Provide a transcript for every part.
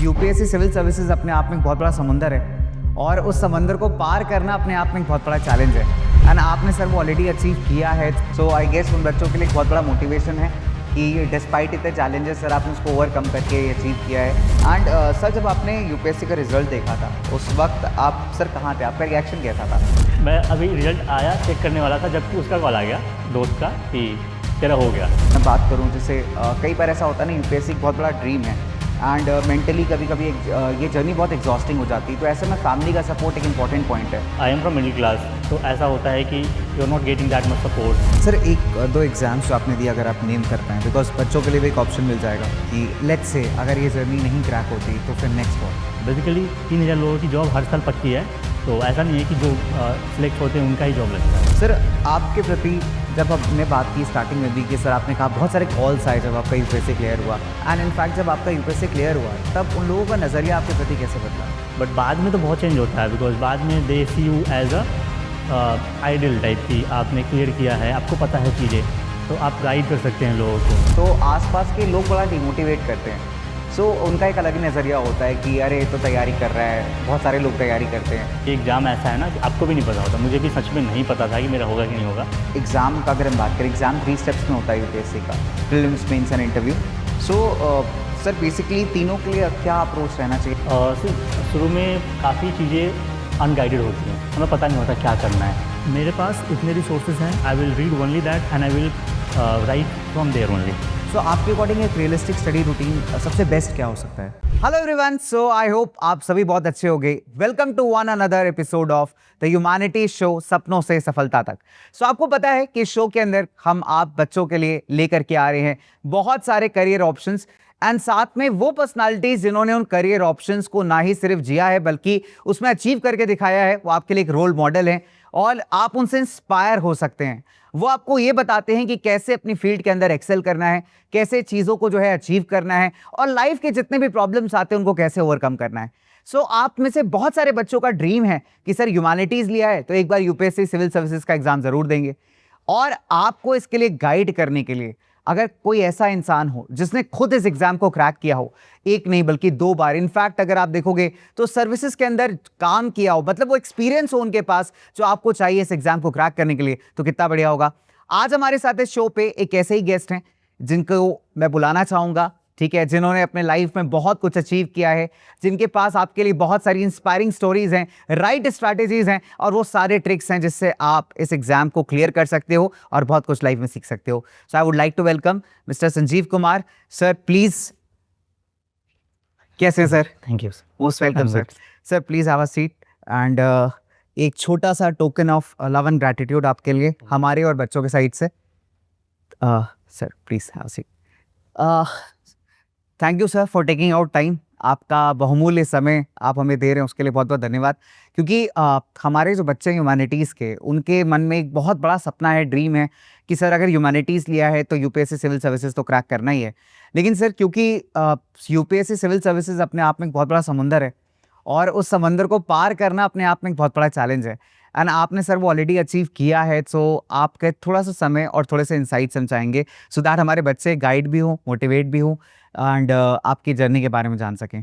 UPSC civil services अपने आप में एक बहुत बड़ा समुंदर है और उस समंदर को पार करना अपने आप में एक बहुत बड़ा चैलेंज है एंड आपने सर वो ऑलरेडी अचीव किया है। सो आई गेस उन बच्चों के लिए एक बहुत बड़ा मोटिवेशन है कि डिस्पाइट इतने चैलेंजेस सर आपने उसको ओवरकम करके अचीव किया है। एंड सर जब आपने यूपीएससी का रिजल्ट देखा था उस वक्त आप सर कहाँ थे, आपका रिएक्शन कैसा था? मैं अभी रिजल्ट आया चेक करने वाला था जबकि उसका कॉल आ गया दोस्त का कि तेरा हो गया। मैं बात करूँ जैसे कई बार ऐसा होता है ना, यूपीएससी एक बहुत बड़ा ड्रीम है एंड मेंटली कभी कभी ये जर्नी बहुत एग्जॉस्टिंग हो जाती है, तो ऐसे में फैमिली का सपोर्ट एक इंपॉर्टेंट पॉइंट है। I am from middle class, तो ऐसा होता है कि you are not getting that much support. Sir एक दो एग्जाम्स जो आपने दिए अगर आप नेम कर पाएँ, बिकॉज बच्चों के लिए भी एक ऑप्शन मिल जाएगा कि लेट्स से अगर ये जर्नी नहीं क्रैक होती तो फिर नेक्स्ट व्हाट। बेसिकली 3000 लोगों की जॉब हर साल पक्की है, तो ऐसा नहीं है कि जो सिलेक्ट होते हैं उनका ही जॉब लगता है। सर आपके प्रति जब हमने बात की स्टार्टिंग में भी कि सर आपने कहा बहुत सारे कॉल्स आए जब आपका यूपीएससी क्लियर हुआ एंड इनफैक्ट जब आपका यूपीएससी क्लियर हुआ तब उन लोगों का नज़रिया आपके प्रति कैसे बदला? बट बाद में तो बहुत चेंज होता है, बिकॉज बाद में they see you as a ideal type की, आपने क्लियर किया है, आपको पता है चीज़ें, तो आप गाइड कर सकते हैं लोगों को। तो आसपास के लोग बड़ा डिमोटिवेट करते हैं, सो उनका एक अलग ही नज़रिया होता है कि अरे तो तैयारी कर रहा है, बहुत सारे लोग तैयारी करते हैं। एग्ज़ाम ऐसा है ना कि आपको भी नहीं पता होता, मुझे भी सच में नहीं पता था कि मेरा होगा कि नहीं होगा। एग्ज़ाम का अगर हम बात करें, एग्ज़ाम 3 स्टेप्स में होता है यूपीएससी का, prelims, mains and interview. So sir basically तीनों के लिए क्या अप्रोच रहना चाहिए? शुरू में काफ़ी चीज़ें अनगाइडेड होती हैं, हमें पता नहीं होता क्या करना है। मेरे पास इतने रिसोर्सेज हैं, I will read only that and I will write from there only. So आपके अकॉर्डिंग एक रियलिस्टिक स्टडी रूटीन सबसे बेस्ट क्या हो सकता है? Hello everyone, so I hope आप सभी बहुत अच्छे होंगे। Welcome to one another episode of the humanity show, सपनों से सफलता तक। सो आपको पता है कि शो के अंदर हम आप बच्चों के लिए लेकर के आ रहे हैं बहुत सारे करियर ऑप्शंस एंड साथ में वो पर्सनालिटीज जिन्होंने उन करियर ऑप्शंस को ना ही सिर्फ जिया है बल्कि उसमें अचीव करके दिखाया है। वो आपके लिए एक रोल मॉडल हैं और आप उनसे इंस्पायर हो सकते हैं। वो आपको ये बताते हैं कि कैसे अपनी फील्ड के अंदर एक्सेल करना है, कैसे चीज़ों को जो है अचीव करना है और लाइफ के जितने भी प्रॉब्लम्स आते हैं उनको कैसे ओवरकम करना है। सो आप में से बहुत सारे बच्चों का ड्रीम है कि सर ह्यूमैनिटीज़ लिया है तो एक बार यूपीएससी सिविल सर्विसेज का एग्जाम ज़रूर देंगे। और आपको इसके लिए गाइड करने के लिए अगर कोई ऐसा इंसान हो जिसने खुद इस एग्जाम को क्रैक किया हो, एक नहीं बल्कि 2 बार, इनफैक्ट अगर आप देखोगे तो सर्विसेज के अंदर काम किया हो, मतलब वो एक्सपीरियंस हो उनके पास जो आपको चाहिए इस एग्जाम को क्रैक करने के लिए, तो कितना बढ़िया होगा। आज हमारे साथ इस शो पे एक ऐसे ही गेस्ट हैं जिनको मैं बुलाना चाहूंगा, ठीक है, जिन्होंने अपने लाइफ में बहुत कुछ अचीव किया है, जिनके पास आपके लिए बहुत सारी इंस्पायरिंग स्टोरीज हैं, राइट स्ट्रैटेजीज हैं और वो सारे ट्रिक्स हैं जिससे आप इस एग्जाम को क्लियर कर सकते हो और बहुत कुछ लाइफ में सीख सकते हो। So I would like to welcome mister Sanjeev Kumar sir, please. कैसे sir? Thank you. Most welcome sir. Sir please have a seat and एक छोटा सा token of love and gratitude आपके लिए हमारे और बच्चों के साइड से। Sir please have a seat. Thank you sir for taking out time. आपका बहुमूल्य समय आप हमें दे रहे हैं उसके लिए बहुत बहुत धन्यवाद। क्योंकि हमारे जो बच्चे हैं ह्यूमैनिटीज़ के, उनके मन में एक बहुत बड़ा सपना है, ड्रीम है कि सर अगर ह्यूमैनिटीज़ लिया है तो यूपीएससी सिविल सर्विसेज तो क्रैक करना ही है। लेकिन सर क्योंकि यूपीएससी सिविल सर्विसेज अपने आप में एक बहुत बड़ा समुंदर है और उस समंदर को पार करना अपने आप में एक बहुत बड़ा चैलेंज है एंड आपने सर वो ऑलरेडी अचीव किया है। सो आपके थोड़ा सा समय और थोड़े से इंसाइट्स हम चाहेंगे सो दैट हमारे बच्चे गाइड भी हों, मोटिवेट भी हों एंड आपकी जर्नी के बारे में जान सकें।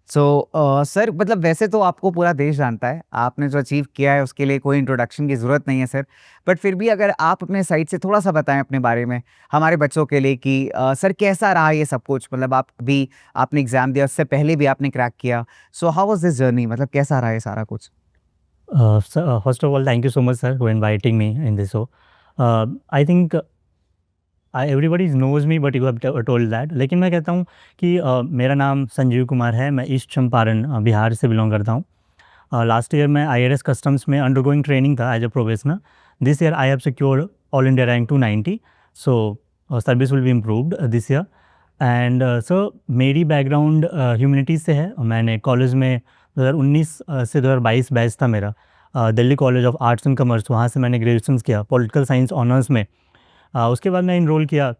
सो सर मतलब वैसे तो आपको पूरा देश जानता है, आपने जो अचीव किया है उसके लिए कोई इंट्रोडक्शन की ज़रूरत नहीं है सर, बट फिर भी अगर आप अपने साइड से थोड़ा सा बताएं अपने बारे में हमारे बच्चों के लिए कि सर कैसा रहा ये सब कुछ, मतलब आप भी आपने एग्ज़ाम दिया, उससे पहले भी आपने क्रैक किया, so how was this journey, मतलब कैसा रहा ये सारा कुछ? First of all thank you so much sir for inviting me in this show. I think everybody knows me but you have told that, लेकिन मैं कहता हूँ कि मेरा नाम संजीव कुमार है, मैं ईस्ट चंपारण बिहार से बिलोंग करता हूँ। लास्ट ईयर मैं IRS कस्टम्स में अंडरगोइंग ट्रेनिंग था as a probationer. This year I have secured all India rank 290, so service will be improved this year. And so मेरी बैकग्राउंड ह्यूमैनिटीज़ से है। मैंने कॉलेज में 2019 से 2022 बैच था मेरा, Delhi college of arts and commerce, वहाँ से मैंने ग्रेजुएशन किया पॉलिटिकल साइंस ऑनर्स में। उसके बाद मैं इनरोल किया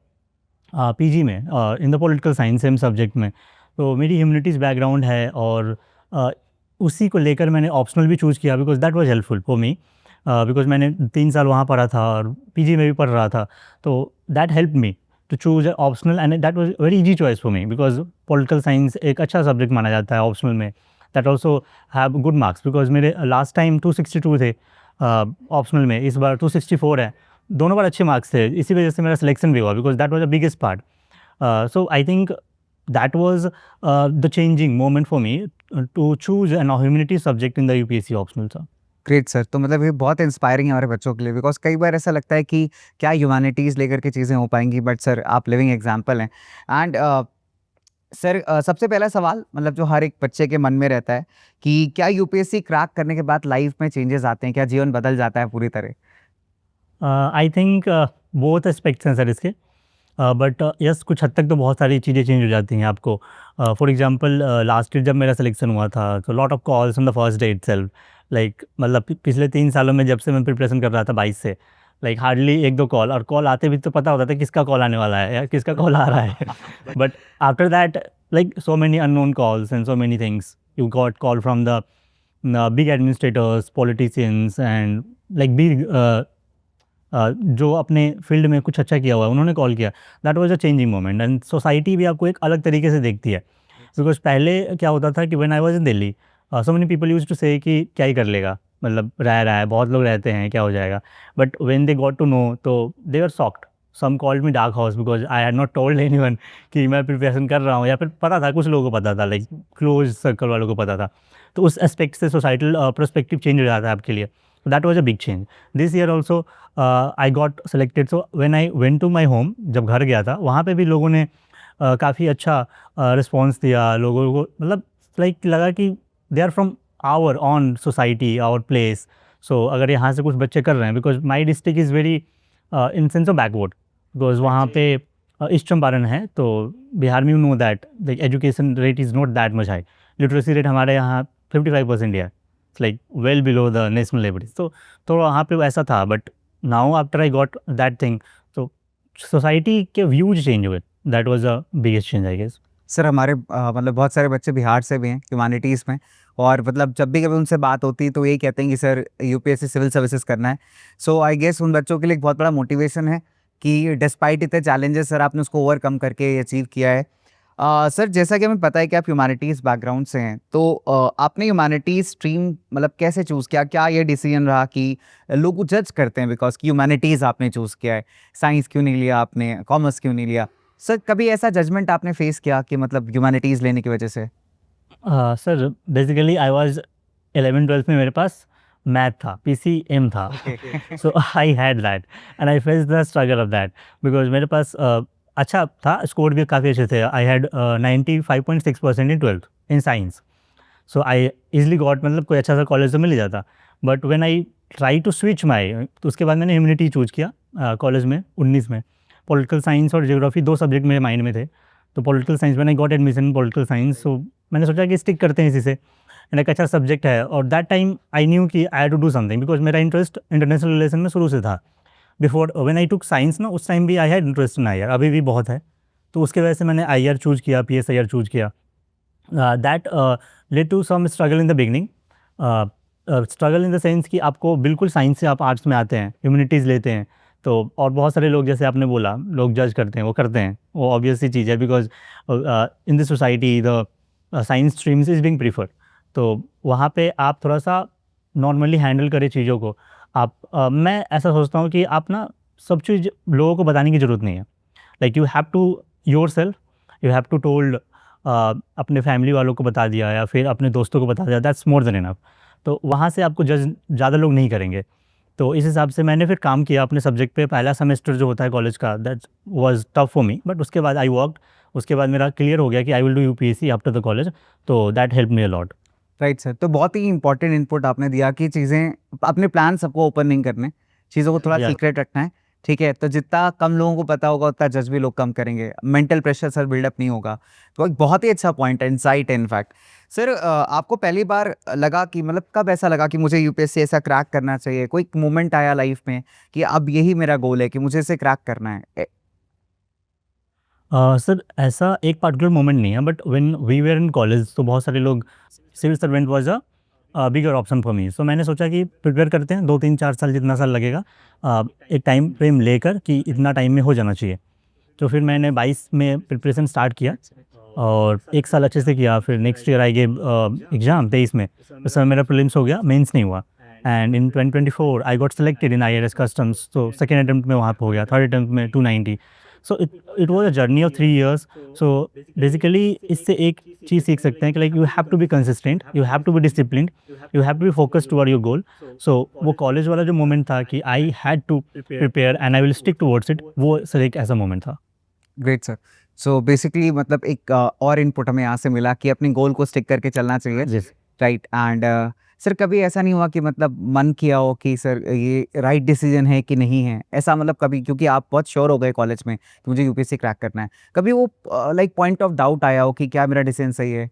PG में in the political science same subject में। तो मेरी ह्यूमैनिटीज़ बैकग्राउंड है और उसी को लेकर मैंने ऑप्शनल भी चूज़ किया because that was helpful for me, because मैंने 3 साल वहाँ पढ़ा था और PG में भी पढ़ रहा था, तो that help me to choose an optional, and that was a very easy choice for me because political science एक अच्छा सब्जेक्ट माना जाता है ऑप्शनल में. That also have good marks because मेरे लास्ट टाइम 262 थे ऑप्शनल में, इस बार 264 है. दोनों बार अच्छे मार्क्स थे, इसी वजह से मेरा सिलेक्शन भी हुआ because that was the biggest part. So I think that was the changing moment for me to choose an humanity subject in the UPSC optional. Sir great sir, तो मतलब ये बहुत इंस्पायरिंग है हमारे बच्चों के लिए, बिकॉज कई बार ऐसा लगता है कि क्या ह्यूमैनिटीज़ लेकर के चीज़ें हो पाएंगी, बट सर आप लिविंग एग्जाम्पल हैं. एंड सर सबसे पहला सवाल मतलब जो हर एक बच्चे के मन में रहता है कि क्या यूपीएससी क्रैक करने के बाद लाइफ में चेंजेस आते हैं, क्या जीवन बदल जाता है पूरी तरह? आई थिंक बोथ एस्पेक्ट्स हैं सर इसके, बट यस कुछ हद तक तो बहुत सारी चीज़ें चेंज हो जाती हैं आपको. फॉर एग्जांपल लास्ट ईयर जब मेरा सिलेक्शन हुआ था तो lot of calls on the first day itself. Like मतलब पिछले 3 सालों में जब से मैं प्रिपरेशन कर रहा था 22 से, लाइक हार्डली 1-2 कॉल, और कॉल आते भी तो पता होता था किसका कॉल आने वाला है या किसका कॉल आ रहा है. But after that like so many unknown calls and so many things. You got call from the big administrators, politicians and like big जो अपने फील्ड में कुछ अच्छा किया हुआ है उन्होंने कॉल किया. That was a changing moment and society भी आपको एक अलग तरीके से देखती है. बिकॉज पहले क्या होता था कि when I was in Delhi so many people used to से कि क्या ही कर लेगा, मतलब रह रहा है, बहुत लोग रहते हैं, क्या हो जाएगा. But when they got to know तो they are shocked. Some called me dark horse because I had not told anyone कि मैं प्रिपरेशन कर रहा हूँ, या फिर पता था, कुछ लोगों को पता था, लाइक क्लोज सर्कल वालों को पता था. तो उस एस्पेक्ट से सोसाइटल पर्सपेक्टिव चेंज हो जाता है आपके लिए. That was a big change. This year also I got selected. So when I went to my home, जब घर गया था वहाँ पे भी लोगों ने काफ़ी अच्छा रिस्पॉन्स दिया. लोगों को मतलब लाइक लगा कि they are from our on society, our place. So अगर यहाँ से कुछ बच्चे कर रहे हैं, because my district is very in sense of backward, because वहाँ पे ईस्ट चंपारण है. तो बिहार में you know that the education rate is not that much high. Literacy rate हमारे यहाँ 55% है. It's like well below the national average. तो वहाँ पे ऐसा था. But now after I got that thing, तो सोसाइटी के व्यूज चेंज हुए. That was a biggest change I guess. Sir हमारे मतलब बहुत सारे बच्चे बिहार से भी हैं ह्यूमैनिटीज़ में, और मतलब जब भी कभी उनसे बात होती है तो यही कहते हैं कि सर यूपीएससी सिविल सर्विसेज करना है. सो आई गेस उन बच्चों के लिए एक बहुत बड़ा मोटिवेशन है कि डिस्पाइट इतने चैलेंजेस सर आपने उसको ओवरकम करके अचीव किया है. सर जैसा कि हमें पता है कि आप ह्यूमैनिटीज़ बैकग्राउंड से हैं, तो आपने ह्यूमैनिटीज़ स्ट्रीम मतलब कैसे चूज़ किया? क्या ये डिसीजन रहा कि लोग जज करते हैं बिकॉज कि ह्यूमैनिटीज़ आपने चूज़ किया है, साइंस क्यों नहीं लिया आपने, कॉमर्स क्यों नहीं लिया? सर कभी ऐसा जजमेंट आपने फेस किया कि मतलब ह्यूमैनिटीज़ लेने की वजह से? Sir basically I was 11th-12th में मेरे पास मैथ था, पीसीएम था. So I had that and I face the struggle of that because मेरे पास अच्छा था, स्कोर भी काफ़ी अच्छे थे. I had 95.6% in 12th in science. So I easily got, मतलब कोई अच्छा सा कॉलेज तो मिल ही जाता. But when I try to switch my, तो उसके बाद मैंने ह्यूमैनिटी चूज़ किया कॉलेज में 19 में. पॉलिटिकल साइंस और ज्योग्राफी 2 सब्जेक्ट मेरे माइंड में थे. तो पॉलिटिकल साइंस मैंने got admission in political science. So मैंने सोचा कि स्टिक करते हैं इसी से, एंड एक अच्छा सब्जेक्ट है. और दैट टाइम आई न्यू कि I had to do something because मेरा इंटरेस्ट इंटरनेशनल रिलेशन में शुरू से था. Before when I took science ना, उस टाइम भी I had interest in IR, अभी भी बहुत है. तो उसके वजह से मैंने आईआर चूज़ किया, पीएसआईआर चूज़ किया. That led to some struggle in the beginning. Struggle in the sense कि आपको बिल्कुल साइंस से आप आर्ट्स में आते हैं, ह्यूमैनिटीज़ लेते हैं, तो और बहुत सारे लोग, जैसे आपने बोला, लोग जज करते हैं, वो करते हैं, वो ऑब्वियस सी चीज़ है because in the society the science streams is being preferred. तो वहाँ पे आप थोड़ा सा नॉर्मली हैंडल करें चीज़ों को. आप मैं ऐसा सोचता हूँ कि आप ना सब चीज़ लोगों को बताने की ज़रूरत नहीं है. Like you have to yourself, you have to told, अपने फैमिली वालों को बता दिया या फिर अपने दोस्तों को बता दिया, दैट्स मोर देन इनफ. तो वहाँ से आपको जज ज़्यादा लोग नहीं करेंगे. तो इस हिसाब से मैंने फिर काम किया अपने सब्जेक्ट पे. पहला सेमेस्टर जो होता है कॉलेज का, that was tough for me, but उसके बाद आई वर्कड. उसके बाद मेरा क्लियर हो गया कि I will do UPSC after the college. तो that help me a lot. Right sir, तो बहुत ही इंपॉर्टेंट इनपुट आपने दिया कि चीज़ें अपने प्लान सबको ओपन नहीं करने, चीज़ों को थोड़ा Yeah. सीक्रेट रखना है. ठीक है, तो जितना कम लोगों को पता होगा उतना जज भी लोग कम करेंगे, मेंटल प्रेशर सर बिल्डअप नहीं होगा. तो एक बहुत ही अच्छा पॉइंट है, इनसाइट है इनफैक्ट. सर आपको पहली बार लगा कि मतलब कब ऐसा लगा कि मुझे यूपीएससी ऐसा क्रैक करना चाहिए? कोई मोमेंट आया लाइफ में कि अब यही मेरा गोल है कि मुझे इसे क्रैक करना है? सर ऐसा एक पार्टिकुलर मोमेंट नहीं है, but when we were in college तो बहुत सारे लोग, civil servant was a bigger option for me. So मैंने सोचा कि प्रिपेयर करते हैं, 2-3-4 साल जितना साल लगेगा, एक टाइम फ्रेम लेकर कि इतना टाइम में हो जाना चाहिए. तो फिर मैंने 22 में प्रिपरेशन स्टार्ट किया और 1 साल अच्छे से किया। फिर next year I gave exam 23 में, उस समय मेरा प्रीलिम्स हो गया, मेंस नहीं हुआ। And in 2024 I got selected in IRS customs, तो सेकेंड अटेम्प्ट में वहाँ पे हो गया, थर्ड अटेम्प्ट में 290। So it was a journey of 3 years. So basically इससे एक चीज़ सीख सकते हैं कि like you have to be consistent, you have to be disciplined, you have to be focused toward your goal. So वो college वाला जो मोमेंट था कि I had to prepare and I will stick towards it, वो sir एक ऐसा moment था। Great sir. So basically मतलब एक और इनपुट हमें यहाँ से मिला कि अपने गोल को स्टिक करके चलना चाहिए, Yes. राइट। एंड सर कभी ऐसा नहीं हुआ कि मतलब मन किया हो कि सर ये राइट डिसीजन है कि नहीं है, ऐसा मतलब कभी, क्योंकि आप बहुत श्योर हो गए कॉलेज में कि मुझे यूपीएससी क्रैक करना है, कभी वो लाइक पॉइंट ऑफ डाउट आया हो कि क्या मेरा डिसीजन सही है?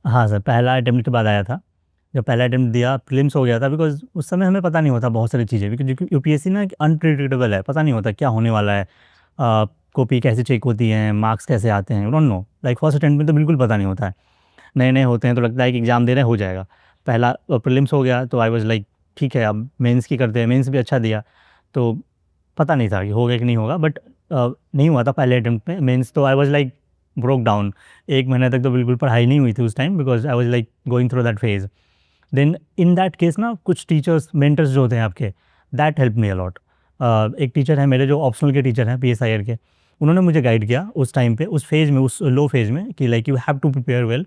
हाँ सर, पहला अटेम्प्ट के बाद आया था। जब पहला अटेम्प्ट दिया, प्रीलिम्स हो गया था, बिकॉज़ उस समय हमें पता नहीं होता बहुत सारी चीज़ें, क्योंकि यूपीएससी ना एक अनप्रेडिक्टेबल है, पता नहीं होता क्या होने वाला है। कॉपी कैसे चेक होती हैं, मार्क्स कैसे आते हैं, you don't know. Like first attempt में तो बिल्कुल पता नहीं होता है। नए-नए होते हैं तो लगता है कि एग्ज़ाम दे रहे हैं, हो जाएगा। पहला प्रीलिम्स हो गया तो आई वाज़ लाइक ठीक है, अब मेंस की करते हैं। मेंस भी अच्छा दिया, तो पता नहीं था कि होगा कि नहीं होगा, बट नहीं हुआ था पहले अटेम्प्ट में मेंस, तो आई वाज़ लाइक ब्रोक डाउन। 1 महीने तक तो बिल्कुल पढ़ाई नहीं हुई थी उस time, because I was like going through that phase. Then in that case ना कुछ टीचर्स, मेंटर्स जो होते हैं आपके, दैट हेल्प मी अलॉट। एक टीचर है मेरे जो ऑप्शनल के टीचर हैं, PSIR के, उन्होंने मुझे गाइड किया उस टाइम पे, उस फेज़ में, उस लो फेज़ में, कि like you have to prepare well,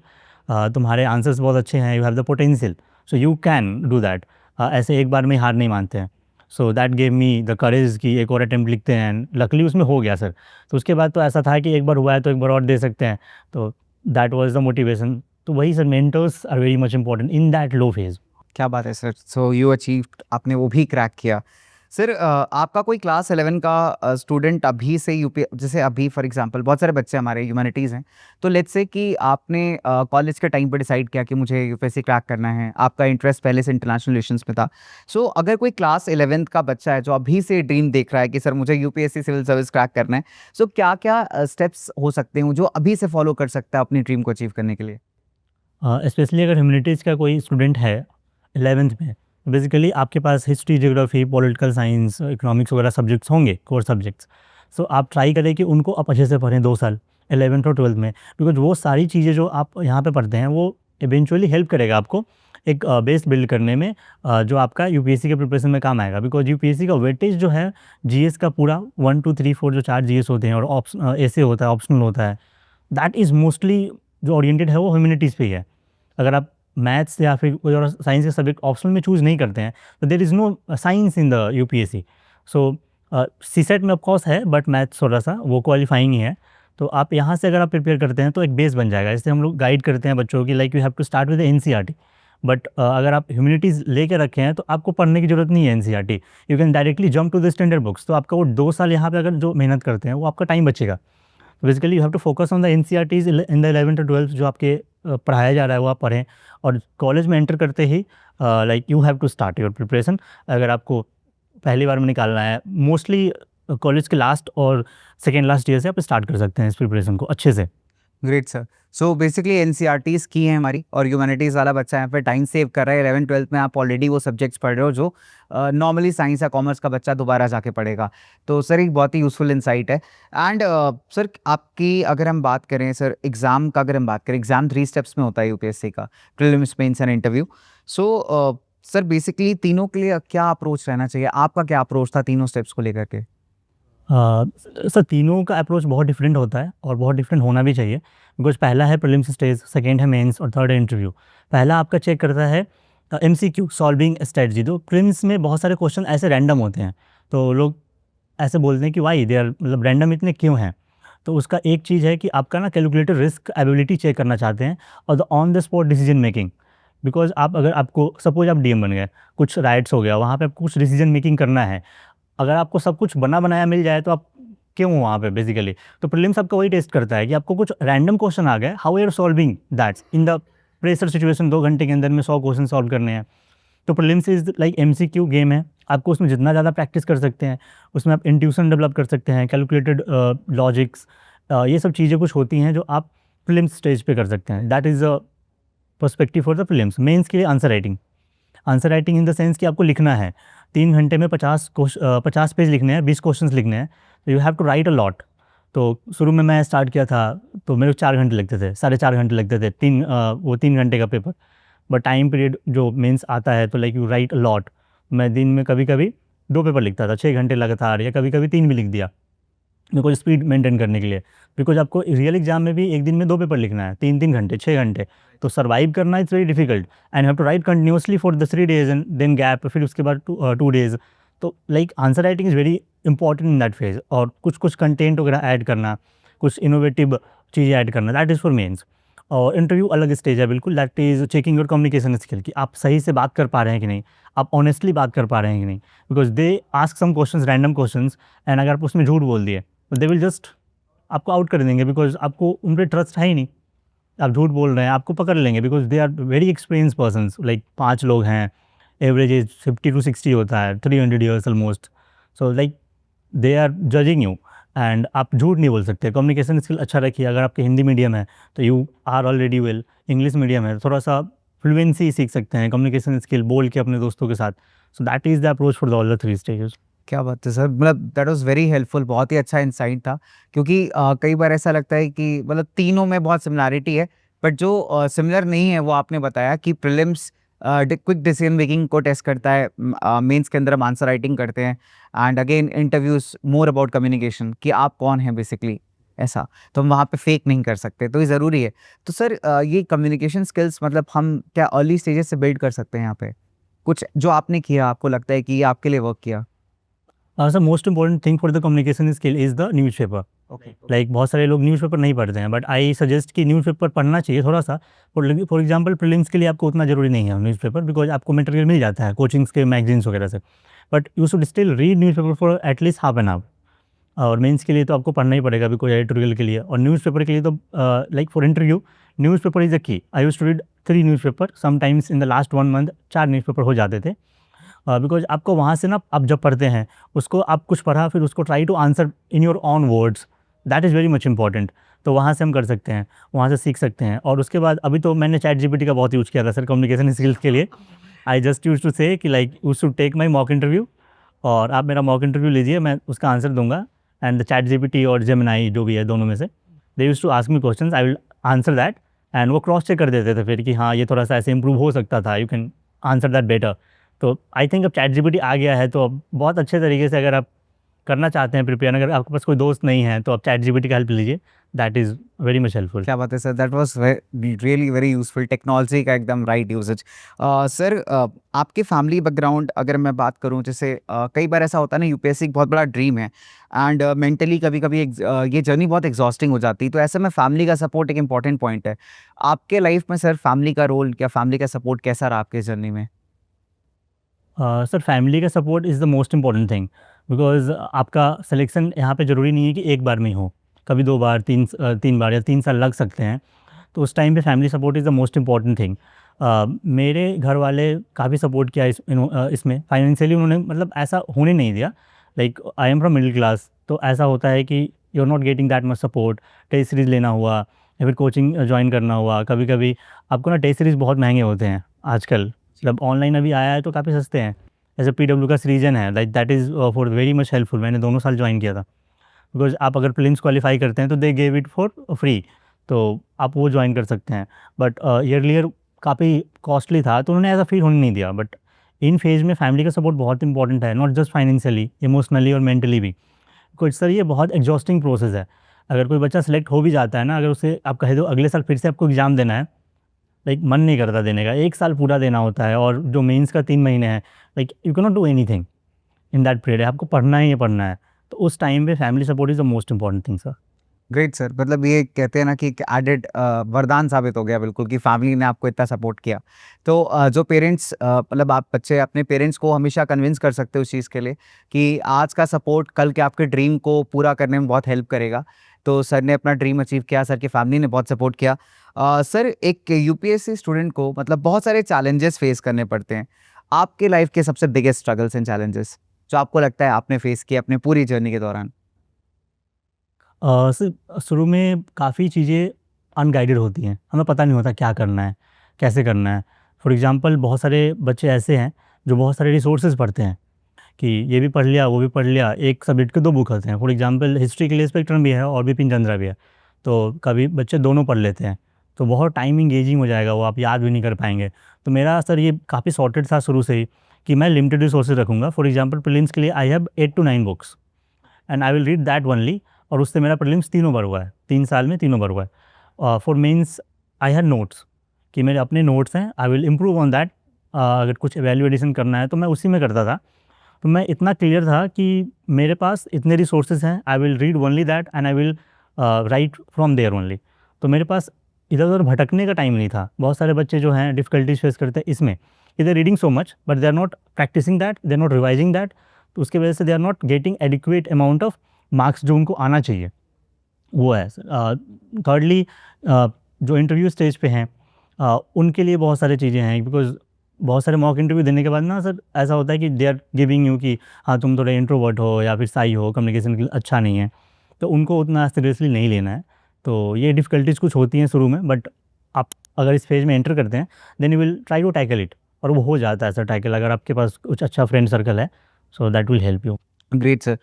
तुम्हारे आंसर्स बहुत अच्छे हैं, you have the potential, so you can do that. ऐसे एक बार में हार नहीं मानते हैं। So that gave me the courage कि एक और अटेम्प्ट लिखते हैं, लकली उसमें हो गया सर। तो उसके बाद तो ऐसा था कि एक बार हुआ है तो एक बार और दे सकते हैं, तो दैट वाज़ द मोटिवेशन। तो वही sir, mentors are very much important in that low phase. क्या बात है सर। सो यू अचीव्ड, आपने वो भी क्रैक किया। सर आपका कोई क्लास 11 का स्टूडेंट अभी से यूपी, जैसे अभी फॉर एग्जांपल बहुत सारे बच्चे हमारे ह्यूमैनिटीज़ हैं, तो लेट्स से कि आपने कॉलेज के टाइम पे डिसाइड किया कि मुझे यूपीएससी क्रैक करना है, आपका इंटरेस्ट पहले से इंटरनेशनल रिलेशंस में था। सो अगर कोई क्लास 11th का बच्चा है जो अभी से ड्रीम देख रहा है कि सर मुझे यूपीएससी सिविल सर्विस क्रैक करना है, सो क्या क्या स्टेप्स हो सकते हैं जो अभी से फॉलो कर सकता है अपनी ड्रीम को अचीव करने के लिए? स्पेशली अगर ह्यूमैनिटीज़ का कोई स्टूडेंट है 11th में, बेसिकली आपके पास history, geography, political science, economics वगैरह सब्जेक्ट्स होंगे, कोर सब्जेक्ट्स। सो आप ट्राई करें कि उनको आप अच्छे से पढ़ें 2 साल 11th और 12th में, बिकॉज वो सारी चीज़ें जो आप यहाँ पे पढ़ते हैं वो इवेंचुअली हेल्प करेगा आपको एक बेस बिल्ड करने में, जो आपका यूपीएससी के प्रिपरेशन में काम आएगा। बिकॉज यूपीएससी का वेटेज जो है जीएस का पूरा 1 2 3 4 जो 4 जीएस होते हैं, और ऐसे होता है, ऑप्शनल होता है, दैट इज़ मोस्टली जो ओरिएंटेड है वो ह्यूमैनिटीज़ पे ही है। अगर आप मैथ्स या फिर कोई और साइंस के सब्जेक्ट ऑप्शनल में चूज़ नहीं करते हैं, तो there is no science in the UPSC. So CSAT में ऑफ कोर्स है, बट मैथ्स थोड़ा सा वो क्वालिफाइंग ही है। तो आप यहाँ से अगर आप प्रिपेयर करते हैं तो एक बेस बन जाएगा। जैसे हम लोग गाइड करते हैं बच्चों की, like you have to start with NCERT, but अगर आप ह्यूमैनिटीज़ लेके रखे हैं तो आपको पढ़ने की ज़रूरत नहीं है NCERT, you can directly jump to the standard books. तो आपका वो 2 साल यहाँ पे अगर जो मेहनत करते हैं वो आपका टाइम बचेगा। Basically you have to focus on the NCERTs in the 11th और 12th, जो आपके पढ़ाया जा रहा है वो आप पढ़ें। और कॉलेज में एंटर करते ही like you have to start your preparation. अगर आपको पहली बार में निकालना है, मोस्टली कॉलेज के लास्ट और सेकेंड लास्ट ईयर से आप स्टार्ट कर सकते हैं इस प्रिपरेशन को अच्छे से। Great sir. So basically NCERTs की हैं हमारी, और ह्यूमैनिटीज़ वाला बच्चा यहाँ पे टाइम सेव कर रहा है। 11th-12th में आप ऑलरेडी वो सब्जेक्ट्स पढ़ रहे हो जो नॉर्मली साइंस या कॉमर्स का बच्चा दोबारा जाके पढ़ेगा। तो सर एक बहुत ही यूज़फुल इंसाइट है। एंड सर आपकी अगर हम बात करें सर एग्ज़ाम का, अगर हम बात करें, एग्ज़ाम 3 स्टेप्स में होता है यूपीएससी का, prelims, mains and interview. So sir basically तीनों के लिए क्या अप्रोच रहना चाहिए? आपका क्या अप्रोच था तीनों स्टेप्स को लेकर के? सर तीनों का अप्रोच बहुत डिफरेंट होता है और बहुत डिफरेंट होना भी चाहिए। बिकॉज पहला है प्रीलिम्स स्टेज, सेकेंड है मेंस और थर्ड है इंटरव्यू। पहला आपका चेक करता है एमसीक्यू सॉल्विंग स्ट्रेटजी। तो प्रीलिम्स में बहुत सारे क्वेश्चन ऐसे रैंडम होते हैं, तो लोग ऐसे बोलते हैं कि वाई दे आर, मतलब रैंडम इतने क्यों हैं। तो उसका एक चीज़ है कि आपका ना कैलकुलेटेड रिस्क एबिलिटी चेक करना चाहते हैं, और the on the spot decision making. Because आप अगर आपको सपोज आप डीएम बन गए, कुछ राइट्स हो गया, वहाँ पे आपको कुछ डिसीजन मेकिंग करना है। अगर आपको सब कुछ बना बनाया मिल जाए तो आप क्यों वहाँ पे बेसिकली। तो प्रीलिम्स आपका वही टेस्ट करता है कि आपको कुछ रैंडम क्वेश्चन आ गए, how are solving that's in the pressure situation. 2 घंटे के अंदर में 100 क्वेश्चन सॉल्व करने हैं। तो prelims is like MCQ game है। आपको उसमें जितना ज़्यादा प्रैक्टिस कर सकते हैं, उसमें आप इंट्यूशन डेवलप कर सकते हैं, कैलकुलेटेड लॉजिक्स, ये सब चीज़ें कुछ होती हैं जो आप प्रीलिम्स स्टेज पे कर सकते हैं। That is a perspective for the prelims. Mains के लिए answer writing, answer writing in the sense कि आपको लिखना है 3 घंटे में 50 पेज लिखने हैं, 20 क्वेश्चंस लिखने हैं। तो you have to write a lot. तो शुरू में मैं स्टार्ट किया था तो मेरे को 4 घंटे लगते थे, साढ़े 4 घंटे लगते थे, 3 घंटे का पेपर। बट टाइम पीरियड जो मेंस आता है तो like you right a lot. मैं दिन में कभी कभी 2 पेपर लिखता था 6 घंटे लगातार, या कभी कभी 3 भी लिख दिया, मेरे को स्पीड मेंटेन करने के लिए। बिकॉज आपको रियल एग्जाम में भी एक दिन में 2 पेपर लिखना है, 3 घंटे 6 घंटे, तो सर्वाइव करना is very difficult and have to write continuously for the 3 days and then gap, फिर उसके बाद 2 डेज। तो like answer writing is very important in that phase, और कुछ कुछ कंटेंट वगैरह ऐड करना, कुछ इनोवेटिव चीज़ें ऐड करना, दैट इज़ फॉर मेंस। और इंटरव्यू अलग स्टेज है बिल्कुल, that is checking your communication skill, कि आप सही से बात कर पा रहे हैं कि नहीं, आप ऑनेस्टली बात कर पा रहे हैं कि नहीं। Because they ask some questions, random questions, and अगर आप उसमें झूठ बोल दिए तो दे विल जस्ट आपको आउट कर देंगे, बिकॉज आपको उन पर ट्रस्ट है ही नहीं। आप झूठ बोल रहे हैं, आपको पकड़ लेंगे, because they are very experience persons. Like 5 लोग हैं, एवरेज एज 50 to 60 होता है, 300 years almost. So like they are judging you, and आप झूठ नहीं बोल सकते। कम्युनिकेशन स्किल अच्छा रखिए। अगर आपके हिंदी मीडियम है तो you are already well, English medium है थोड़ा सा फ्लुएंसी सीख सकते हैं, कम्युनिकेशन स्किल बोल के अपने दोस्तों के साथ। सो that is the approach for the all the 3 stages. क्या बात है सर, मतलब दैट वाज वेरी हेल्पफुल, बहुत ही अच्छा इंसाइट था। क्योंकि कई बार ऐसा लगता है कि मतलब तीनों में बहुत सिमिलैरिटी है, बट जो सिमिलर नहीं है वो आपने बताया कि प्रीलिम्स क्विक डिसीजन मेकिंग को टेस्ट करता है, मेंस के अंदर हम आंसर राइटिंग करते हैं, and again interviews more about communication, कि आप कौन हैं बेसिकली, ऐसा। तो हम वहाँ पे फेक नहीं कर सकते, तो ये ज़रूरी है। तो सर ये कम्युनिकेशन स्किल्स मतलब हम क्या अर्ली स्टेजेस से बिल्ड कर सकते हैं यहाँ पे? कुछ जो आपने किया आपको लगता है कि ये आपके लिए वर्क किया? Sir most important thing for the communication skill is the newspaper. Like बहुत सारे लोग न्यूज़पेपर नहीं पढ़ते हैं, बट आई सजेस्ट कि न्यूज़पेपर पढ़ना चाहिए थोड़ा सा। फॉर एग्जांपल प्रीलिम्स के लिए आपको उतना ज़रूरी नहीं है न्यूज़पेपर, बिकॉज आपको मटेरियल मिल जाता है कोचिंग्स के मैगजीन्स वगैरह से। But you should still read newspaper for at least half an hour. और मेंस के लिए तो आपको पढ़ना ही पड़ेगा, बिकॉज एडिटोरियल के लिए। और न्यूज़पेपर के लिए तो like for interview newspaper is a key. I used to read 3 newspaper, sometimes in the last 1 month 4 newspaper हो जाते थे। बिकॉज आपको वहाँ से ना, आप जब पढ़ते हैं उसको, आप कुछ पढ़ा फिर उसको try to answer in your own words, that is very much important. तो वहाँ से हम कर सकते हैं, वहाँ से सीख सकते हैं। और उसके बाद अभी तो मैंने चैट जीपीटी का बहुत यूज़ किया था सर कम्युनिकेशन स्किल्स के लिए। आई जस्ट यूज टू से कि like you should take my mock interview, और आप मेरा मॉक इंटरव्यू लीजिए, मैं उसका आंसर दूंगा। एंड द चैट जीपीटी और जेमिनाई जो भी है दोनों में से, they use to ask me questions, I will answer that, and वो क्रॉस चेक कर देते थे फिर कि हाँ ये थोड़ा सा ऐसे इंप्रूव हो सकता था, you can answer that better. तो आई थिंक अब चैट जीपीटी आ गया है, तो अब बहुत अच्छे तरीके से अगर आप करना चाहते हैं प्रिपेयर, अगर आपके पास कोई दोस्त नहीं है तो आप चैट जीपीटी का हेल्प लीजिए, that is very much helpful. क्या बात है sir, that was really very useful, technology का एकदम राइट यूजेज। सर आपके फैमिली बैकग्राउंड अगर मैं बात करूं, जैसे कई बार ऐसा होता है ना, यूपीएससी एक बहुत बड़ा ड्रीम है, एंड मेंटली कभी कभी ये जर्नी बहुत एग्जॉस्टिंग हो जाती है, तो ऐसे में फैमिली का सपोर्ट एक इंपॉर्टेंट पॉइंट है। आपके लाइफ में सर फैमिली का रोल, क्या फैमिली का सपोर्ट कैसा रहा आपके जर्नी में? सर फैमिली का support is the most important thing, because आपका सिलेक्शन यहाँ पे ज़रूरी नहीं है कि एक बार में ही हो, कभी 2 बार 3 बार या 3 साल लग सकते हैं। तो उस टाइम पे family support is the most important thing. मेरे घर वाले काफ़ी सपोर्ट किया इसमें फाइनेंशियली, उन्होंने मतलब ऐसा होने नहीं दिया। Like I am from middle class, तो ऐसा होता है कि you are not getting that much support. Test series लेना हुआ या फिर कोचिंग ज्वाइन करना हुआ, कभी कभी आपको ना टेस्ट सीरीज़ बहुत महंगे होते हैं आजकल, मतलब ऑनलाइन अभी आया है तो काफ़ी सस्ते हैं। जैसे पीडब्ल्यू का सीरीजन है, like that is for very much helpful. मैंने दोनों साल ज्वाइन किया था, बिकॉज आप अगर प्रीलिम्स क्वालिफाई करते हैं तो they gave it for free, तो आप वो ज्वाइन कर सकते हैं। बट ईयरलियर काफ़ी कॉस्टली था, तो उन्होंने ऐसा फील होने नहीं दिया। बट इन फेज़ में फैमिली का सपोर्ट बहुत इंपॉर्टेंट है, नॉट जस्ट फाइनेंशियली, इमोशनली और मेंटली भी। कुछ सर ये बहुत एग्जॉस्टिंग प्रोसेस है। अगर कोई बच्चा सेलेक्ट हो भी जाता है ना, अगर उसे आप कह दो अगले साल फिर से आपको एग्ज़ाम देना है, लाइक मन नहीं करता देने का, 1 साल पूरा देना होता है, और जो मेंस का 3 महीने हैं, like you can not do anything in that period, आपको पढ़ना ही है पढ़ना है। तो उस टाइम पे family support is the most important thing sir. Great sir, मतलब ये कहते हैं ना कि एडेड वरदान साबित हो गया बिल्कुल, कि फैमिली ने आपको इतना सपोर्ट किया। तो जो पेरेंट्स मतलब आप बच्चे अपने पेरेंट्स को हमेशा कन्विंस कर सकते हो उस चीज़ के लिए कि आज का सपोर्ट कल के आपके ड्रीम को पूरा करने में बहुत हेल्प करेगा। तो सर ने अपना ड्रीम अचीव किया, सर की फैमिली ने बहुत सपोर्ट किया। सर एक यूपीएससी स्टूडेंट को मतलब बहुत सारे चैलेंजेस फेस करने पड़ते हैं। आपके लाइफ के सबसे बिगेस्ट स्ट्रगल्स एंड चैलेंजेस जो आपको लगता है आपने फेस किया अपने पूरी जर्नी के दौरान? सर शुरू में काफ़ी चीज़ें अनगाइडेड होती हैं, हमें पता नहीं होता क्या करना है, कैसे करना है। फॉर एग्ज़ाम्पल बहुत सारे बच्चे ऐसे हैं जो बहुत सारे रिसोर्सेज़ पढ़ते हैं कि ये भी पढ़ लिया वो भी पढ़ लिया, एक सब्जेक्ट के 2 बुक होते हैं। फॉर एग्जांपल हिस्ट्री के लिए स्पेक्ट्रम भी है और बिपिन चंद्रा भी है, तो कभी बच्चे दोनों पढ़ लेते हैं, तो बहुत टाइम इंगेजिंग हो जाएगा, वो आप याद भी नहीं कर पाएंगे। तो मेरा सर ये काफ़ी सॉर्टेड था शुरू से ही कि मैं लिमिटेड रिसोर्सेज रखूँगा। फॉर एग्जांपल प्रीलिम्स के लिए I have 8 to 9 books and I will read that only, और उससे मेरा प्रीलिम्स तीनों बार हुआ है, 3 साल में तीनों बार हुआ है। For mains I have notes कि मेरे अपने नोट्स हैं, I will improve on that. अगर कुछ वैल्यू एडिशन करना है तो मैं उसी में करता था। तो मैं इतना क्लियर था कि मेरे पास इतने रिसोर्सेज हैं, I will read only that and I will write from there only. तो मेरे पास इधर उधर भटकने का टाइम नहीं था। बहुत सारे बच्चे जो हैं डिफ़िकल्टीज फेस करते हैं इसमें, कि they are reading so much but they are not practising that, they are not revising that, तो उसकी वजह से they are not getting adequate amount of marks जो उनको आना चाहिए, वो है। थर्डली जो इंटरव्यू स्टेज पे हैं उनके लिए बहुत सारी चीज़ें हैं, बिकॉज बहुत सारे मॉक इंटरव्यू देने के बाद ना सर ऐसा होता है कि दे आर गिविंग यू कि हाँ तुम थोड़ा इंट्रोवर्ट हो या फिर साई हो, कम्युनिकेशन के लिए अच्छा नहीं है, तो उनको उतना सीरियसली नहीं लेना है। तो ये डिफ़िकल्टीज कुछ होती हैं शुरू में, बट आप अगर इस फेज में एंटर करते हैं then you will try to tackle it, और वो हो जाता है सर टैकल, अगर आपके पास कुछ अच्छा फ्रेंड सर्कल है, so that will help you. Great sir.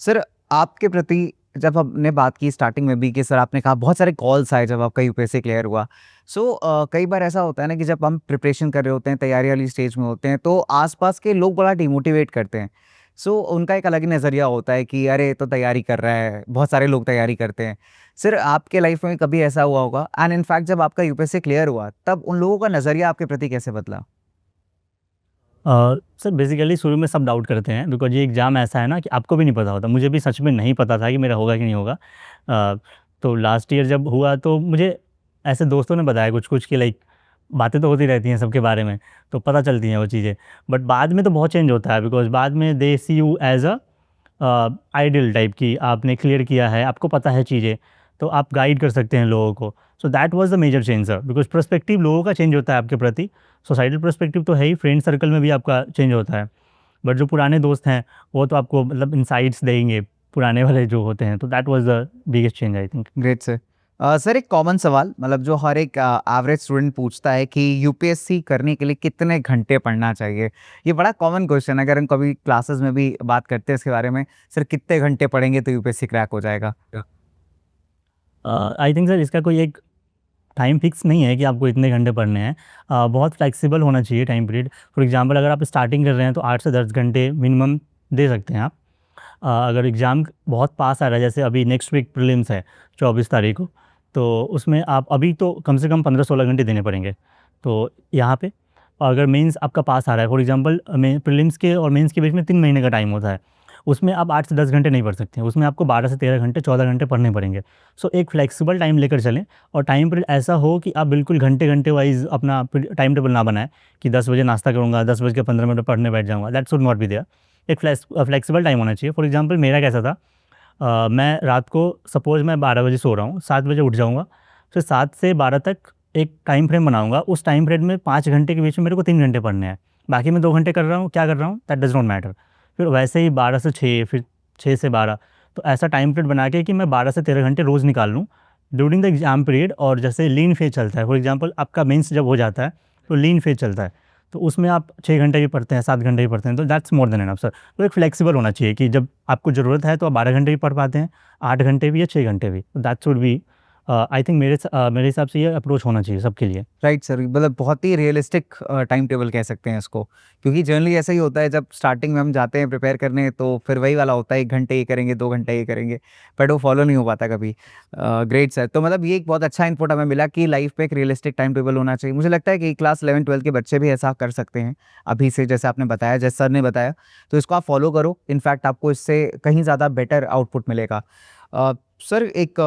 Sir आपके प्रति जब हमने बात की स्टार्टिंग में भी कि सर आपने कहा बहुत सारे कॉल्स आए जब आपका यूपीएससी क्लियर हुआ। सो कई बार ऐसा होता है ना कि जब हम प्रिपरेशन कर रहे होते हैं, तैयारी वाली स्टेज में होते हैं, तो आसपास के लोग बड़ा डिमोटिवेट करते हैं। सो उनका एक अलग ही नज़रिया होता है कि अरे तो तैयारी कर रहा है, बहुत सारे लोग तैयारी करते हैं। सर आपके लाइफ में कभी ऐसा हुआ होगा, एंड इनफैक्ट जब आपका यूपीएससी क्लियर हुआ तब उन लोगों का नज़रिया आपके प्रति कैसे बदला? सर बेसिकली शुरू में सब डाउट करते हैं, बिकॉज ये एग्ज़ाम ऐसा है ना कि आपको भी नहीं पता होता, मुझे भी सच में नहीं पता था कि मेरा होगा कि नहीं होगा। तो लास्ट ईयर जब हुआ तो मुझे ऐसे दोस्तों ने बताया कुछ कुछ कि लाइक बातें तो होती रहती हैं सबके बारे में, तो पता चलती हैं वो चीज़ें, बट बाद में तो बहुत चेंज होता है, बिकॉज बाद में they see you as a ideal type की, आपने क्लियर किया है, आपको पता है चीज़ें, तो आप गाइड कर सकते हैं लोगों को। So that was the major change sir, because perspective लोगों का चेंज होता है आपके प्रति। सोसाइटल पर्सपेक्टिव तो है ही, फ्रेंड सर्कल में भी आपका चेंज होता है, बट जो पुराने दोस्त हैं वो तो आपको मतलब इनसाइट्स देंगे, पुराने वाले जो होते हैं, तो that was the biggest change I think. Great sir. Sir एक कॉमन सवाल, मतलब जो हर एक एवरेज स्टूडेंट पूछता है कि यूपीएससी करने के लिए कितने घंटे पढ़ना चाहिए। ये बड़ा कॉमन क्वेश्चन है, अगर हम कभी क्लासेस में भी बात करते हैं इसके बारे में, सर कितने घंटे पढ़ेंगे तो यूपीएससी क्रैक हो जाएगा? आई थिंक सर इसका कोई एक टाइम फिक्स नहीं है कि आपको इतने घंटे पढ़ने हैं। बहुत फ्लेक्सिबल होना चाहिए टाइम पीरियड। फॉर एग्जांपल अगर आप स्टार्टिंग कर रहे हैं तो 8 से 10 घंटे मिनिमम दे सकते हैं आप। अगर एग्ज़ाम बहुत पास आ रहा है, जैसे अभी नेक्स्ट वीक प्रीलिम्स है 24 तारीख को, तो उसमें आप अभी तो कम से कम 15-16 घंटे देने पड़ेंगे। तो यहाँ पे अगर मेंस आपका पास आ रहा है, फॉर एग्जांपल में प्रीलिम्स के और मेंस के बीच में 3 महीने का टाइम होता है, उसमें आप 8 से 10 घंटे नहीं पढ़ सकते हैं, उसमें आपको 12 से 13 घंटे 14 घंटे पढ़ने पड़ेंगे। सो एक फ्लेक्सिबल टाइम लेकर चलें, और टाइम पीरियड ऐसा हो कि आप बिल्कुल घंटे घंटे वाइज अपना टाइम टेबल ना बनाएं कि 10 बजे नाश्ता करूँगा, 10 बज के 15 मिनट में पढ़ने बैठ जाऊँगा, that should not be there. एक फ्लेक्सिबल टाइम होना चाहिए। फॉर एग्जांपल मेरा कैसा था, मैं रात को सपोज़ मैं 12 बजे सो रहा हूँ, 7 बजे उठ जाऊँगा, फिर 7 से 12 तक एक टाइम फ्रेम बनाऊँगा। उस टाइम फ्रेम में 5 घंटे के बीच में मेरे को 3 घंटे पढ़ने हैं, बाकी मैं 2 घंटे कर रहा हूँ, क्या कर रहा हूँ दैट डज़ नॉट मैटर। फिर वैसे ही 12 से 6, फिर 6 से 12, तो ऐसा टाइम पीरियड बना के कि मैं 12 से 13 घंटे रोज़ निकाल लूँ ड्यूरिंग द एग्जाम पीरियड। और जैसे लीन फेज चलता है, फॉर एग्जांपल आपका मेंस जब हो जाता है तो लीन फेज चलता है, तो उसमें आप 6 घंटे भी पढ़ते हैं, 7 घंटे भी पढ़ते हैं, तो that's more than enough sir. तो एक फ्लेक्सिबल होना चाहिए कि जब आपको ज़रूरत है तो आप 12 घंटे भी पढ़ पाते हैं, 8 घंटे भी या 6 घंटे भी, that's would be I think मेरे हिसाब से ये अप्रोच होना चाहिए सबके लिए। राइट सर, मतलब बहुत ही रियलिस्टिक टाइम टेबल कह सकते हैं इसको, क्योंकि जनरली ऐसा ही होता है जब स्टार्टिंग में हम जाते हैं प्रिपेयर करने, तो फिर वही वाला होता है 1 घंटे ये करेंगे, 2 घंटे ये करेंगे, बट वो फॉलो नहीं हो पाता कभी। ग्रेट सर, तो मतलब ये एक बहुत अच्छा इनपुट हमें मिला कि लाइफ पे एक रियलिस्टिक टाइम टेबल होना चाहिए। मुझे लगता है कि क्लास 11-12 के बच्चे भी ऐसा कर सकते हैं अभी से, जैसे आपने बताया, जैसे सर ने बताया, तो इसको आप फॉलो करो, इनफैक्ट आपको इससे कहीं ज़्यादा बेटर आउटपुट मिलेगा। सर एक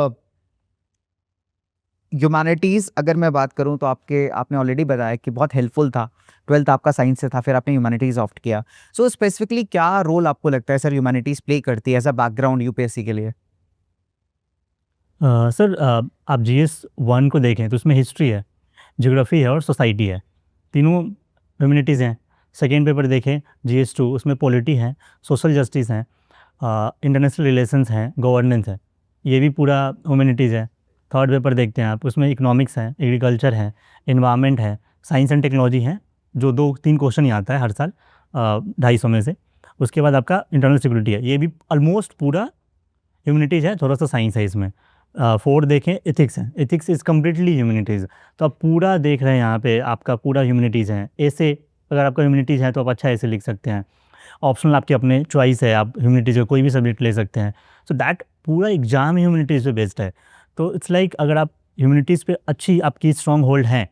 ह्यूमैनिटीज़ अगर मैं बात करूँ तो आपने ऑलरेडी बताया कि बहुत हेल्पफुल था, 12th आपका साइंस से था, फिर आपने ह्यूमैनिटीज़ ऑप्ट किया। सो स्पेसिफिकली क्या रोल आपको लगता है सर ह्यूमैनिटीज़ प्ले करती है एज अ बैकग्राउंड यूपीएससी के लिए? सर आप जीएस 1 को देखें तो उसमें हिस्ट्री है, ज्योग्राफी है और सोसाइटी है, तीनों ह्यूमैनिटीज़ हैं। सेकेंड पेपर देखें जीएस 2, उसमें पॉलिटी है, सोशल जस्टिस है, इंटरनेशनल रिलेशंस हैं, गवर्नेंस है, ये भी पूरा ह्यूमैनिटीज़ है। थर्ड पेपर देखते हैं आप, उसमें इकोनॉमिक्स है, एग्रीकल्चर है, एनवायरनमेंट है, साइंस एंड टेक्नोलॉजी है, जो 2-3 क्वेश्चन ही आता है हर साल, 250 में से। उसके बाद आपका इंटरनल सिक्योरिटी है, ये भी ऑलमोस्ट पूरा ह्यूमैनिटीज़ है, थोड़ा सा साइंस है इसमें। 4 देखें एथिक्स है, एथिक्स इज़ कम्प्लीटली ह्यूमैनिटीज़। तो आप पूरा देख रहे हैं यहाँ पे, आपका पूरा ह्यूमैनिटीज़ है। ऐसे अगर आपका ह्यूमैनिटीज़ है तो आप अच्छा ऐसे लिख सकते हैं। ऑप्शनल आपके अपने चॉइस है, आप ह्यूमैनिटीज़ का कोई भी सब्जेक्ट ले सकते हैं। सो दैट पूरा एग्ज़ाम ह्यूमैनिटीज़ पे बेस्ड है। तो इट्स लाइक अगर आप ह्यूमैनिटीज़ पे अच्छी आपकी स्ट्रॉन्ग होल्ड है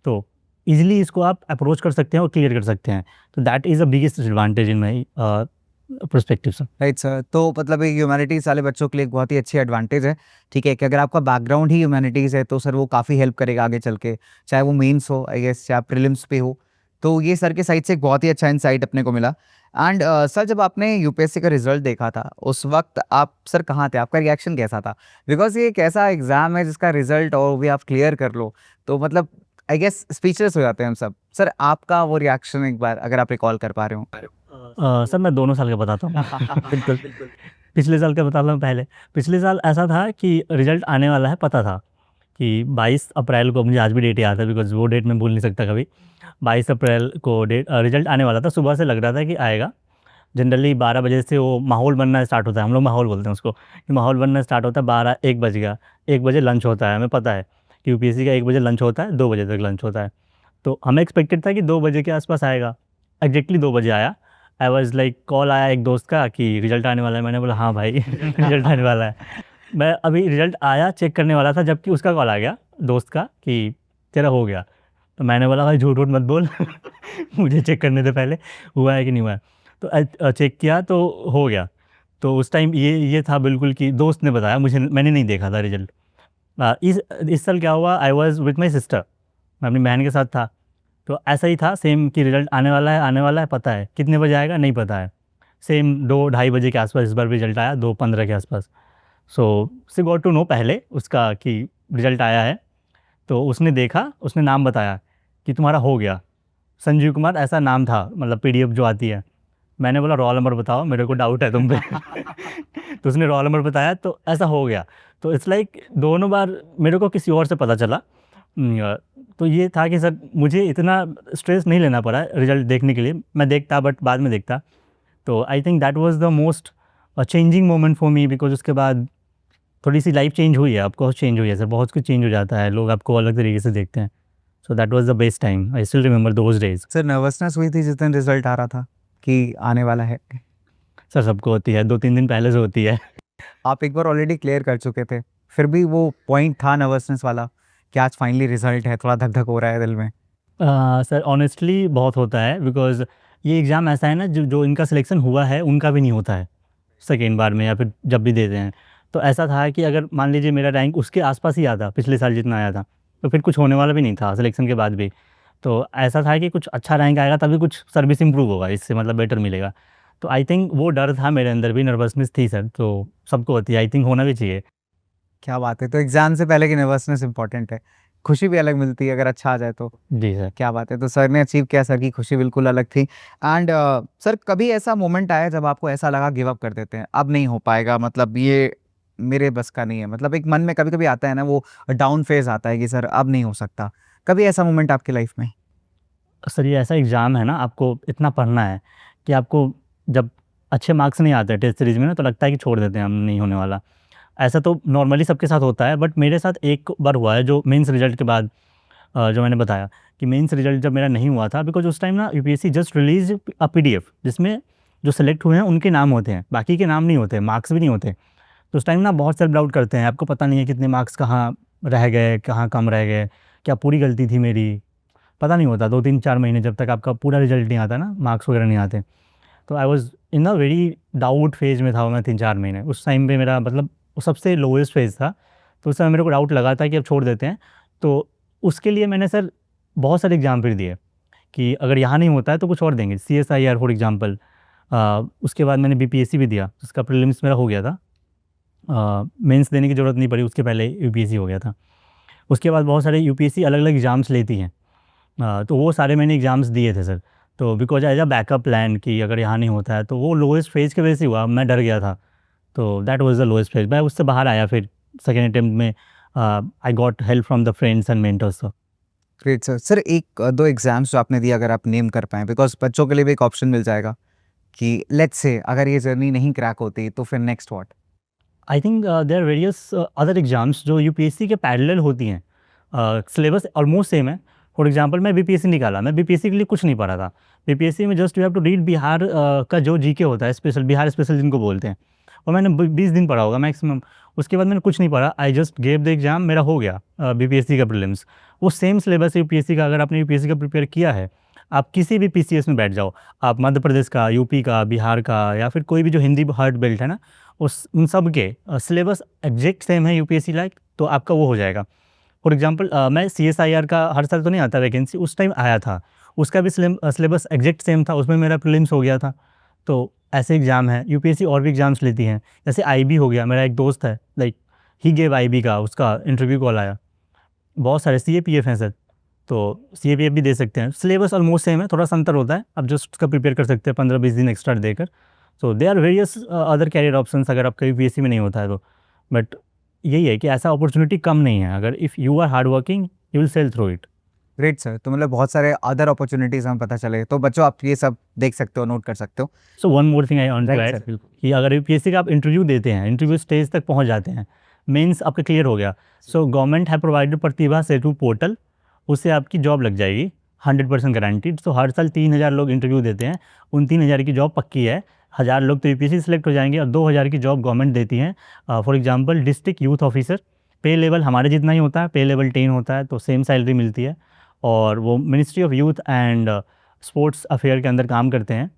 तो ईज़िली इसको आप अप्रोच कर सकते हैं और क्लियर कर सकते हैं। तो that is the biggest advantage in my perspective sir. Right sir, तो मतलब ये ह्यूमैनिटीज़ वाले बच्चों के लिए एक बहुत ही अच्छी एडवांटेज है, ठीक है, कि अगर आपका बैकग्राउंड ही ह्यूमैनिटीज़ है तो सर वो काफ़ी हेल्प करेगा आगे चल के, चाहे वो मेंस हो आई गेस, चाहे प्रीलिम्स पे हो। तो ये सर के साइड से एक बहुत ही अच्छा इनसाइट अपने को मिला। एंड सर, जब आपने यूपीएससी का रिजल्ट देखा था उस वक्त आप सर कहाँ थे, आपका रिएक्शन कैसा था? बिकॉज ये एक ऐसा एग्जाम है जिसका रिजल्ट और भी आप क्लियर कर लो तो मतलब आई गेस स्पीचलेस हो जाते हैं हम सब। सर आपका वो रिएक्शन एक बार अगर आप रिकॉल कर पा रहे हो। सर मैं दोनों साल का बताता हूँ। बिल्कुल, पिछले साल का बताता हूँ पहले। पिछले साल ऐसा था कि रिज़ल्ट आने वाला है, पता था कि 22 अप्रैल को, मुझे आज भी डेट याद है बिकॉज़ वो डेट मैं भूल नहीं सकता कभी। 22 अप्रैल को रिज़ल्ट आने वाला था, सुबह से लग रहा था कि आएगा। जनरली 12 बजे से वो माहौल बनना स्टार्ट होता है, हम लोग माहौल बोलते हैं उसको, कि माहौल बनना स्टार्ट होता है। 12-1 बज गया, 1 बजे लंच होता है, हमें पता है कि यूपीएससी का 1 बजे लंच होता है, 2 बजे तक लंच होता है। तो हमें एक्सपेक्टेड था कि 2 बजे के आस-पास आएगा। एग्ज़ैक्टली 2 बजे आया। आई वाज़ लाइक, कॉल आया एक दोस्त का कि रिज़ल्ट आने वाला है। मैंने बोला हाँ भाई रिज़ल्ट आने वाला है। मैं अभी रिज़ल्ट आया चेक करने वाला था जबकि उसका कॉल आ गया दोस्त का कि तेरा हो गया। तो मैंने बोला भाई झूठ-वूठ मत बोल मुझे चेक करने दे पहले, हुआ है कि नहीं हुआ है। तो चेक किया तो हो गया। तो उस टाइम ये था बिल्कुल कि दोस्त ने बताया मुझे, मैंने नहीं देखा था रिज़ल्ट। इस साल क्या हुआ, I was with my sister, मैं अपनी बहन के साथ था। तो ऐसा ही था सेम कि रिज़ल्ट आने वाला है, पता है। कितने बजे आएगा नहीं पता है। सेम 2 ढाई बजे के आस-पास इस बार रिज़ल्ट आया, 2:15 के आस-पास। So she got to know पहले उसका कि रिज़ल्ट आया है। तो उसने देखा, उसने नाम बताया कि तुम्हारा हो गया। संजीव कुमार ऐसा नाम था, मतलब पीडीएफ जो आती है। मैंने बोला रोल नंबर बताओ, मेरे को डाउट है तुम पे तो उसने रोल नंबर बताया तो ऐसा हो गया। तो इट्स लाइक दोनों बार मेरे को किसी और से पता चला। तो ये था कि सर मुझे इतना स्ट्रेस नहीं लेना पड़ा रिज़ल्ट देखने के लिए, मैं देखता बट बाद में देखता। तो आई think that was the most changing moment for me because उसके बाद थोड़ी-सी लाइफ़ चेंज हुई है, ऑफ़कोर्स चेंज हुई है सर, बहुत कुछ चेंज हो जाता है, लोग आपको अलग तरीके से देखते हैं। So that was the best time, I still remember those days. Sir nervousness हुई थी जिस दिन रिजल्ट आ रहा था कि आने वाला है? सर सबको होती है, 2-3 दिन पहले से होती है। आप एक बार ऑलरेडी क्लियर कर चुके थे, फिर भी वो पॉइंट था नर्वसनेस वाला कि आज फाइनली रिजल्ट है, थोड़ा धक-धक हो रहा है दिल में? सर ऑनेस्टली बहुत होता है बिकॉज़ ये एग्ज़ाम ऐसा है ना, जो जो इनका सिलेक्शन हुआ है उनका भी नहीं होता है सेकेंड बार में या फिर जब भी देते हैं। तो ऐसा था कि अगर मान लीजिए मेरा रैंक उसके आसपास ही आता पिछले साल जितना आया था, तो फिर कुछ होने वाला भी नहीं था सिलेक्शन के बाद भी। तो ऐसा था कि कुछ अच्छा रैंक आएगा तभी कुछ सर्विस इम्प्रूव होगा, इससे मतलब बेटर मिलेगा। तो आई थिंक वो डर था मेरे अंदर भी, नर्वसनेस थी सर, तो सबको होती है, आई थिंक होना भी चाहिए। क्या बात है! तो एग्ज़ाम से पहले की नर्वसनेस इम्पोर्टेंट है, खुशी भी अलग मिलती है अगर अच्छा आ जाए तो। जी सर। क्या बात है! तो सर ने अचीव किया, सर की खुशी बिल्कुल अलग थी। एंड सर कभी ऐसा मोमेंट आया जब आपको ऐसा लगा गिव अप कर देते हैं, अब नहीं हो पाएगा, मतलब ये मेरे बस का नहीं है, मतलब एक मन में कभी-कभी आता है ना वो डाउन फेज़ आता है कि सर अब नहीं हो सकता, कभी ऐसा मोमेंट आपकी लाइफ़ में? सर ये ऐसा एग्ज़ाम है ना, आपको इतना पढ़ना है कि आपको जब अच्छे मार्क्स नहीं आते टेस्ट सीरीज़ में ना, तो लगता है कि छोड़ देते हैं, हम नहीं होने वाला। ऐसा तो नॉर्मली सबके साथ होता है, बट मेरे साथ एक बार हुआ है जो मेंस रिज़ल्ट के बाद, जो मैंने बताया कि मेंस रिज़ल्ट जब मेरा नहीं हुआ था बिकॉज़ उस टाइम ना UPSC just release a PDF जिसमें जो सेलेक्ट हुए हैं उनके नाम होते हैं, बाकी के नाम नहीं होते, मार्क्स भी नहीं होते। तो उस टाइम ना बहुत सेल्फ डाउट करते हैं, आपको पता नहीं है कितने मार्क्स कहाँ रह गए, कहाँ कम रह गए, क्या पूरी गलती थी मेरी, पता नहीं होता 2-3-4 महीने जब तक आपका पूरा रिज़ल्ट नहीं आता ना, मार्क्स वगैरह नहीं आते। तो I was in a very doubt phase में था मैं 3-4 महीने। उस टाइम पे मेरा मतलब वो सबसे लोएस्ट फेज़ था। तो उस समय मेरे को डाउट लगा था कि अब छोड़ देते हैं। तो उसके लिए मैंने सर बहुत सारे एग्ज़ाम फिर दिए कि अगर यहाँ नहीं होता है तो कुछ और देंगे, सीएसआईआर फॉर एग्ज़ाम्पल। उसके बाद मैंने बीपीएससी भी दिया, उसका प्रीलिम्स मेरा हो गया था। मेंस देने की ज़रूरत नहीं पड़ी, उसके पहले यूपीएससी हो गया था। उसके बाद बहुत सारे यूपीएससी अलग-अलग एग्ज़ाम्स लेती हैं। तो वो सारे मैंने एग्ज़ाम्स दिए थे सर। तो because as a backup plan कि अगर यहाँ नहीं होता है तो वो लोएस्ट फेज़ की वजह से हुआ, मैं डर गया था। तो that was the lowest phase. मैं उससे बाहर आया फिर सेकंड अटेम्प्ट में। I got help from the friends and mentors. Great sir. Sir एक दो एग्जाम्स जो आपने दिए अगर आप नेम कर पाएँ, बिकॉज़ बच्चों के लिए भी एक ऑप्शन मिल जाएगा कि लेट्स से अगर ये जर्नी नहीं क्रैक होती तो फिर next what? I think there are various other exams जो यूपीएससी के पैरेलल होती हैं। सिलेबस ऑलमोस्ट सेम है। फॉर एग्जांपल मैं बीपीएससी निकाला, मैं बीपीएससी के लिए कुछ नहीं पढ़ा था। बीपीएससी में just you have to read Bihar का जो जीके होता है, स्पेशल बिहार स्पेशल जिनको बोलते हैं, और मैंने 20 दिन पढ़ा होगा मैक्सिमम। उसके बाद मैंने कुछ नहीं पढ़ा, I just gave the exam, मेरा हो गया बीपीएससी का प्रीलिम्स। वो सेम सिलेबस है यूपीएससी का। अगर आपने यूपीएससी का प्रिपेयर किया है, आप किसी भी पीसीएस में बैठ जाओ, आप मध्य प्रदेश का, यूपी का, बिहार का, या फिर कोई भी जो हिंदी हार्ड बेल्ट है ना, उस उन सब के सिलेबस एग्जैक्ट सेम है यूपीएससी लाइक, तो आपका वो हो जाएगा। फॉर एग्जांपल मैं सीएसआईआर का हर साल तो नहीं आता वैकेंसी, उस टाइम आया था, उसका भी सिलेबस एग्जैक्ट सेम था, उसमें मेरा प्रीलिम्स हो गया था। तो ऐसे एग्ज़ाम है, यूपीएससी और भी एग्ज़ाम्स लेती हैं। जैसे आईबी हो गया, मेरा एक दोस्त है, लाइक ही गेव आईबी का, उसका इंटरव्यू कॉल आया। बहुत सारे सीएपीएफ हैं सर, तो सीएपीएफ भी दे सकते हैं। सिलेबस ऑलमोस्ट सेम है, थोड़ा सा अंतर होता है, आप जस्ट उसका प्रिपेयर कर सकते हैं 15-20 दिन एक्स्ट्रा देकर। So they are various other career options अगर आपका यूपीएससी में नहीं होता है तो। बट यही है कि ऐसा अपॉर्चुनिटी कम नहीं है। अगर if you are hard working you will sail through it. Great sir. तो मतलब बहुत सारे अदर अपॉर्च्युनिटीज़ हमें पता चले। तो बच्चों आप ये सब देख सकते हो, नोट कर सकते हो। So one more thing I want to right add sir. कि अगर यूपीएससी का आप इंटरव्यू देते हैं, इंटरव्यू स्टेज तक पहुंच जाते हैं, मेंस आपका क्लियर हो गया, सो गवर्नमेंट है प्रोवाइडेड प्रतिभा सेतु पोर्टल, उससे आपकी जॉब लग जाएगी 100% गारंटीड। सो हर साल 3000 लोग इंटरव्यू देते हैं, उन 3000 की जॉब पक्की है। 1000 लोग तो यूपीएससी सेलेक्ट हो जाएंगे और 2000 की जॉब गवर्नमेंट देती है। For example district youth officer, पे लेवल हमारे जितना ही होता है, पे लेवल 10 होता है, तो सेम सैलरी मिलती है। और वो ministry of youth and sports affair के अंदर काम करते हैं।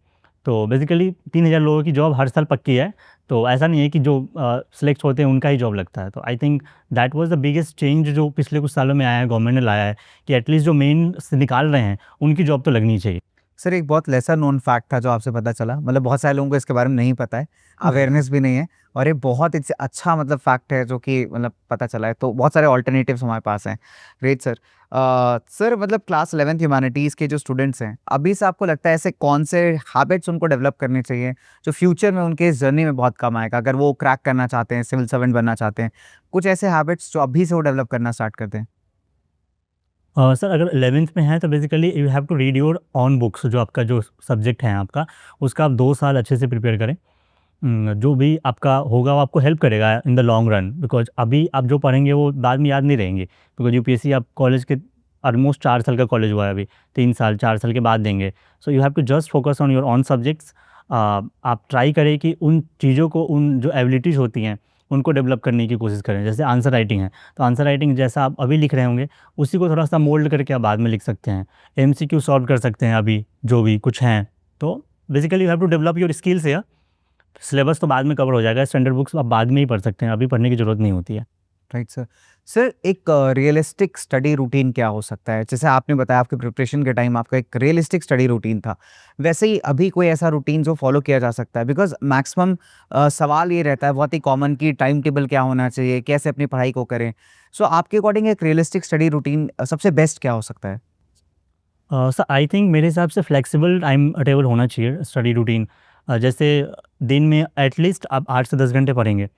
तो बेसिकली 3000 लोगों की जॉब हर साल पक्की है। तो ऐसा नहीं है कि जो सेलेक्ट होते हैं उनका ही जॉब लगता है। तो आई think that was the biggest change जो पिछले कुछ सालों में आया है, गवर्नमेंट ने लाया है, कि एटलीस्ट जो मेन से निकाल रहे हैं उनकी जॉब तो लगनी चाहिए। सर एक बहुत लेसर नोन फैक्ट था जो आपसे पता चला, मतलब बहुत सारे लोगों को इसके बारे में नहीं पता है, अवेयरनेस भी नहीं है, और ये बहुत एक अच्छा मतलब फैक्ट है जो कि मतलब पता चला है। तो बहुत सारे ऑल्टरनेटिव्स हमारे पास हैं। Great sir. सर मतलब क्लास 11th ह्यूमैनिटीज़ के जो स्टूडेंट्स हैं, अभी से आपको लगता है ऐसे कौन से हैबिट्स उनको डेवलप करने चाहिए जो फ्यूचर में उनके इस जर्नी में बहुत काम आएगा, अगर वो क्रैक करना चाहते हैं, सिविल सर्वेंट बनना चाहते हैं, कुछ ऐसे हैबिट्स जो अभी से वो डेवलप करना स्टार्ट कर दें? सर अगर 11th में है तो basically you have to read your own books. जो आपका जो सब्जेक्ट है आपका, उसका आप 2 साल अच्छे से प्रिपेयर करें। जो भी आपका होगा वो आपको हेल्प करेगा in the long run, because अभी आप जो पढ़ेंगे वो बाद में याद नहीं रहेंगे, बिकॉज यूपीएससी आप कॉलेज के ऑलमोस्ट 4 साल का कॉलेज हुआ है अभी, 3 साल 4 साल के बाद देंगे। So you have to just focus on your own subjects. आप ट्राई करें कि उन चीज़ों को, उन जो एबिलिटीज़ होती हैं उनको डेवलप करने की कोशिश करें। जैसे आंसर राइटिंग है, तो आंसर राइटिंग जैसा आप अभी लिख रहे होंगे उसी को थोड़ा सा मोल्ड करके आप बाद में लिख सकते हैं। एमसीक्यू सॉल्व कर सकते हैं अभी जो भी कुछ हैं। तो basically you have to develop your skills या सिलेबस तो बाद में कवर हो जाएगा, स्टैंडर्ड बुक्स आप बाद में ही पढ़ सकते हैं, अभी पढ़ने की ज़रूरत नहीं होती है। Right sir. सर एक रियलिस्टिक स्टडी रूटीन क्या हो सकता है? जैसे आपने बताया आपके प्रिपरेशन के टाइम आपका एक रियलिस्टिक स्टडी रूटीन था, वैसे ही अभी कोई ऐसा रूटीन जो फॉलो किया जा सकता है? बिकॉज़ मैक्सिमम सवाल ये रहता है बहुत ही कॉमन कि टाइम टेबल क्या होना चाहिए, कैसे अपनी पढ़ाई को करें? सो आपके अकॉर्डिंग एक रियलिस्टिक स्टडी रूटीन सबसे बेस्ट क्या हो सकता है? सर आई थिंक मेरे हिसाब से फ्लेक्सिबल टाइम टेबल होना चाहिए स्टडी रूटीन। जैसे दिन में एटलीस्ट आप 8 से 10 घंटे पढ़ेंगे,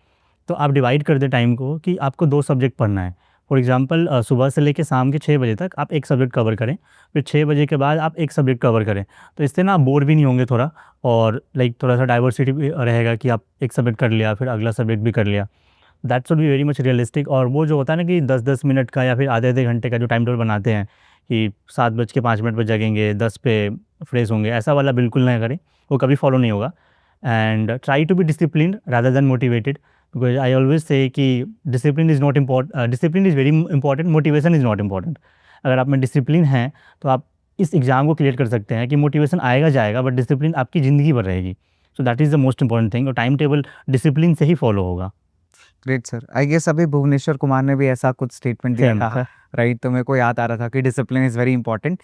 तो आप डिवाइड कर दें टाइम को कि आपको 2 सब्जेक्ट पढ़ना है। फॉर एग्जांपल सुबह से लेकर शाम के 6 बजे तक आप एक सब्जेक्ट कवर करें, फिर 6 बजे के बाद आप एक सब्जेक्ट कवर करें। तो इससे ना आप बोर भी नहीं होंगे थोड़ा, और लाइक थोड़ा सा डाइवर्सिटी भी रहेगा कि आप एक सब्जेक्ट कर लिया फिर अगला सब्जेक्ट भी कर लिया। That should be very much realistic. और वो जो होता है ना कि 10-10 मिनट का या फिर आधे-आधे घंटे का जो टाइम टेबल बनाते हैं कि 7:05 पर जगेंगे, 10 पे फ्रेश होंगे, ऐसा वाला बिल्कुल ना करें, वो कभी फॉलो नहीं होगा। And try to be disciplined rather than motivated, because I always say कि discipline is not important, discipline is very important, motivation is not important. अगर आप में डिसिप्लिन है तो आप इस एग्ज़ाम को क्लियर कर सकते हैं कि मोटिवेशन आएगा जाएगा बट डिसिप्लिन आपकी ज़िंदगी भर रहेगी। सो that is the most important thing, और टाइम टेबल डिसिप्लिन से ही फॉलो होगा। Great sir. आई गेस अभी भुवनेश्वर कुमार ने भी ऐसा कुछ स्टेटमेंट दिया सेम था, राइट? तो मेरे को याद आ रहा था कि discipline is very important.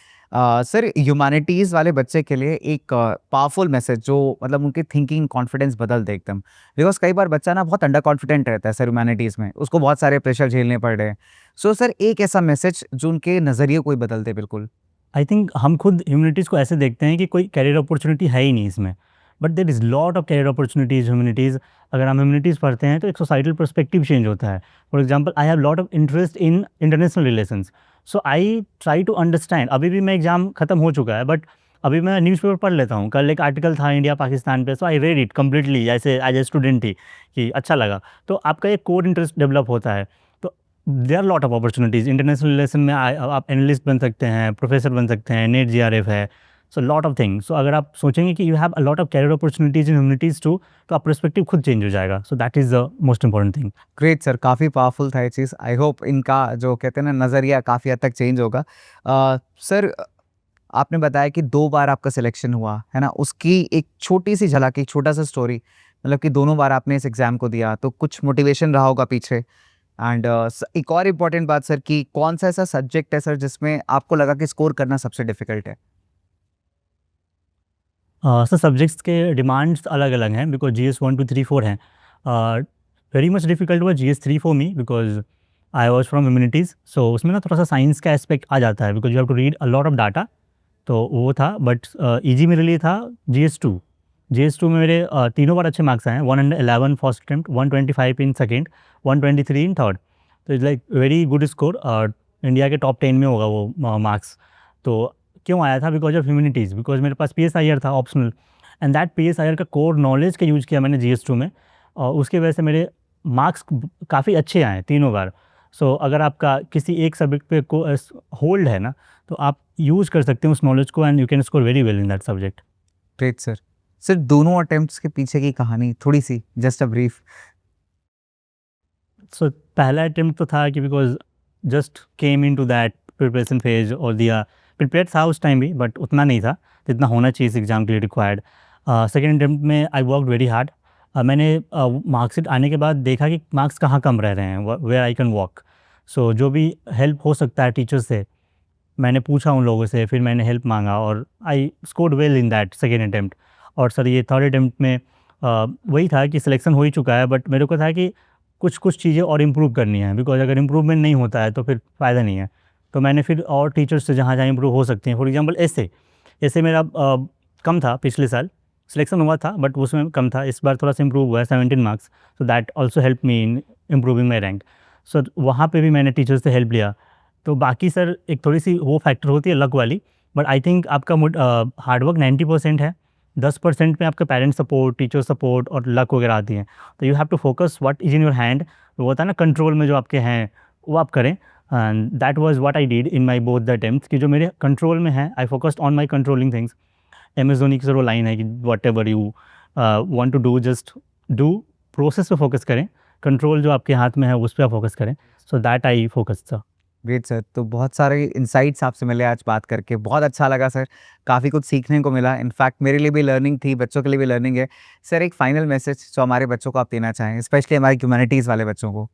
Sir humanities वाले बच्चे के लिए एक पावरफुल मैसेज जो मतलब उनकी थिंकिंग कॉन्फिडेंस बदल दे एकदम, बिकॉज कई बार बच्चा ना बहुत अंडर कॉन्फिडेंट रहता है सर ह्यूमैनिटीज़ में, उसको बहुत सारे प्रेशर झेलने पड़ रहे हैं। सो सर एक ऐसा मैसेज जो उनके नज़रिए को ही बदल दे बिल्कुल। आई थिंक हम खुद ह्यूमैनिटीज़ को ऐसे देखते हैं कि कोई करियर अपॉर्चुनिटी है ही नहीं इसमें, but there is lot of career opportunities humanities. अगर हम ह्यूमैनिटीज़ पढ़ते हैं तो एक सोसाइटल पर्सपेक्टिव चेंज होता है। For example I have lot of interest in international relations, so I try to understand. अभी भी मैं एग्ज़ाम ख़त्म हो चुका है, बट अभी मैं न्यूज़पेपर पढ़ लेता हूँ। कल एक आर्टिकल था इंडिया पाकिस्तान पे, सो आई रेड इट कम्प्लीटली ऐसे एज ए स्टूडेंट ही, कि अच्छा लगा। तो आपका एक कोर इंटरेस्ट डेवलप होता है। तो there are lot of opportunities international relation में। आप एनालिस्ट बन सकते हैं, प्रोफेसर बन सकते हैं, नेट जीआरएफ है, so lot of things. So अगर आप सोचेंगे कि you have a lot of career opportunities in humanities too, तो आप पर्सपेक्टिव खुद चेंज हो जाएगा। So that is the most important thing. Great sir, काफ़ी पावरफुल था ये चीज़। आई होप इनका जो कहते हैं ना नज़रिया काफ़ी हद तक चेंज होगा। सर, आपने बताया कि 2 बार आपका सिलेक्शन हुआ, है ना? उसकी एक छोटी-सी झलक, एक छोटा-सा स्टोरी, मतलब कि दोनों बार आपने इस एग्ज़ाम को दिया, तो कुछ मोटिवेशन रहा होगा पीछे। एंड एक और इम्पोर्टेंट बात सर, कि कौन-सा ऐसा सब्जेक्ट है सर जिसमें आपको लगा कि स्कोर करना सबसे डिफ़िकल्ट है? सर सब्जेक्ट्स के डिमांड्स अलग-अलग हैं, बिकॉज़ जीएस 1, 2, 3, 4 हैं। वेरी मच डिफ़िकल्ट हुआ GS 3 for me, because I was from humanities. So उसमें ना थोड़ा-सा साइंस का एस्पेक्ट आ जाता है, because you have to read a lot of data. तो वो था, बट ईजी मेरे लिए था जीएस 2। जीएस 2 में मेरे तीनों बार अच्छे मार्क्स आए हैं। 111 first attempt, 125 in second, 123 in third. तो it's like very good score, और इंडिया के टॉप 10 में होगा वो मार्क्स। तो क्यों आया था? बिकॉज ऑफ ह्यूमैनिटीज़, बिकॉज मेरे पास पीएसआईआर था ऑप्शनल, एंड दैट पीएसआईआर का कोर नॉलेज का यूज़ किया मैंने जीएस 2 में, और उसकी वजह से मेरे मार्क्स काफ़ी अच्छे आए तीनों बार। सो अगर आपका किसी एक सब्जेक्ट पे को होल्ड है ना, तो आप यूज़ कर सकते हैं उस नॉलेज को, and you can score very well in that subject. Great sir. Sir, दोनों अटेम्प्ट्स के पीछे की कहानी थोड़ी-सी, जस्ट अ ब्रीफ। सो पहला अटेम्प्ट तो था कि because just came into that preparation phase, और दिया प्रिपेयर था उस टाइम भी, बट उतना नहीं था जितना होना चाहिए इस एग्ज़ाम के लिए रिक्वायर्ड। सेकेंड अटेम्प्ट में आई वर्क वेरी हार्ड। मैंने मार्क्सिट आने के बाद देखा कि मार्क्स कहाँ कम रह रहे हैं, वेयर आई कैन वर्क। सो जो भी हेल्प हो सकता है टीचर से, मैंने पूछा उन लोगों से, फिर मैंने हेल्प मांगा, और I scored well in that second attempt. और सर ये थर्ड अटेम्प्ट में वही था कि सिलेक्शन हो ही चुका है, बट मेरे को था कि कुछ कुछ चीज़ें और इम्प्रूव करनी है, बिकॉज अगर इम्प्रूवमेंट नहीं होता है तो फिर फ़ायदा नहीं है। तो मैंने फिर और टीचर्स से जहाँ जहाँ इम्प्रूव हो सकते हैं, फॉर एग्जांपल ऐसे मेरा कम था पिछले साल, सिलेक्शन हुआ था बट उसमें कम था। इस बार थोड़ा सा इम्प्रूव हुआ है, 17 marks. So that also help me in improving my rank. So वहाँ पे भी मैंने टीचर्स से हेल्प लिया। तो बाकी सर एक थोड़ी-सी वो फैक्टर होती है लक वाली, बट आई थिंक आपका हार्डवर्क 90% है, 10% में आपका पेरेंट्स सपोर्ट, टीचर सपोर्ट और लक वगैरह आती हैं। तो you have to focus what is in your hand. वो होता है ना कंट्रोल में जो आपके हैं, वो आप करें, and that was what I did in my both the attempts, कि जो मेरे कंट्रोल में है, I focused on my controlling things. M S Dhoni की सर वो लाइन है कि whatever you want to do, just do, process पे फोकस करें, कंट्रोल जो आपके हाथ में है उस पे आप फोकस करें। So that I focused sir. Great sir, तो बहुत सारे इनसाइट्स आपसे मिले आज बात करके, बहुत अच्छा लगा सर, काफ़ी कुछ सीखने को मिला। इनफैक्ट मेरे लिए भी लर्निंग थी, बच्चों के लिए भी लर्निंग है। सर, एक फाइनल मैसेज जो हमारे बच्चों को आप देना चाहें, स्पेशली हमारे ह्यूमैनिटीज़ वाले बच्चों को?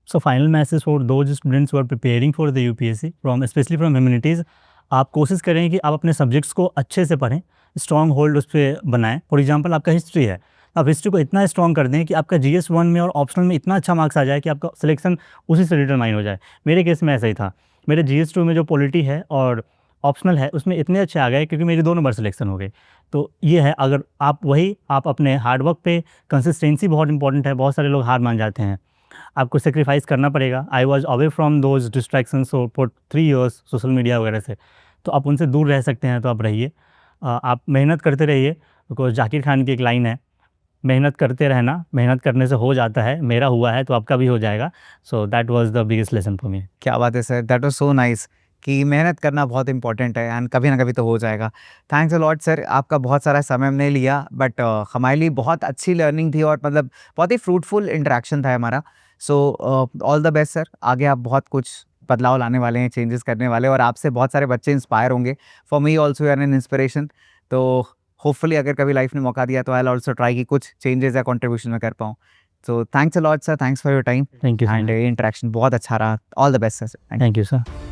So final message for those students who are preparing for the UPSC from especially from humanities, आप कोशिश करें कि आप अपने सब्जेक्ट्स को अच्छे से पढ़ें, स्ट्रॉन्ग होल्ड उस पे बनाएं। फॉर एग्जांपल आपका हिस्ट्री है, आप हिस्ट्री को इतना स्ट्रॉन्ग कर दें कि आपका जीएस 1 में और ऑप्शनल में इतना अच्छा मार्क्स आ जाए कि आपका सिलेक्शन उसी से डिटरमाइन हो जाए। मेरे केस में ऐसा ही था। मेरे जीएस 2 में जो पॉलिटी है और ऑप्शनल है उसमें इतने अच्छे आ गए क्योंकि मेरी दोनों बार सिलेक्शन हो गई। तो ये है, अगर आप अपने हार्डवर्क पे, कंसिस्टेंसी बहुत इंपॉर्टेंट है। बहुत सारे लोग हार मान जाते हैं, आपको सेक्रीफाइस करना पड़ेगा। I was away from those distractions for 3 years social media वगैरह से, तो आप उनसे दूर रह सकते हैं, तो आप रहिए। आप मेहनत करते रहिए, बिकॉज जाकिर खान की एक लाइन है, मेहनत करते रहना, मेहनत करने से हो जाता है, मेरा हुआ है तो आपका भी हो जाएगा। So that was the biggest lesson for me. क्या बात है sir, that was so nice कि मेहनत करना बहुत इंपॉर्टेंट है एंड कभी ना कभी तो हो जाएगा। थैंक्स अ लॉट सर, आपका बहुत सारा समय हमने लिया, बट हमारे लिए बहुत अच्छी लर्निंग थी और मतलब बहुत ही फ्रूटफुल इंटरेक्शन था हमारा। So all the best sir, आगे आप बहुत कुछ बदलाव लाने वाले हैं, चेंजेस करने वाले हैं और आपसे बहुत सारे बच्चे इंस्पायर होंगे। For me also you are an inspiration. तो होपफुली अगर कभी लाइफ ने मौका दिया तो आई विल ऑल्सो ट्राई कि कुछ चेंजेस या कंट्रीब्यूशन मैं कर पाऊँ। So thanks a lot sir, thanks for your time thank you and sir. Interaction बहुत अच्छा रहा। All the best sir. Thank you sir.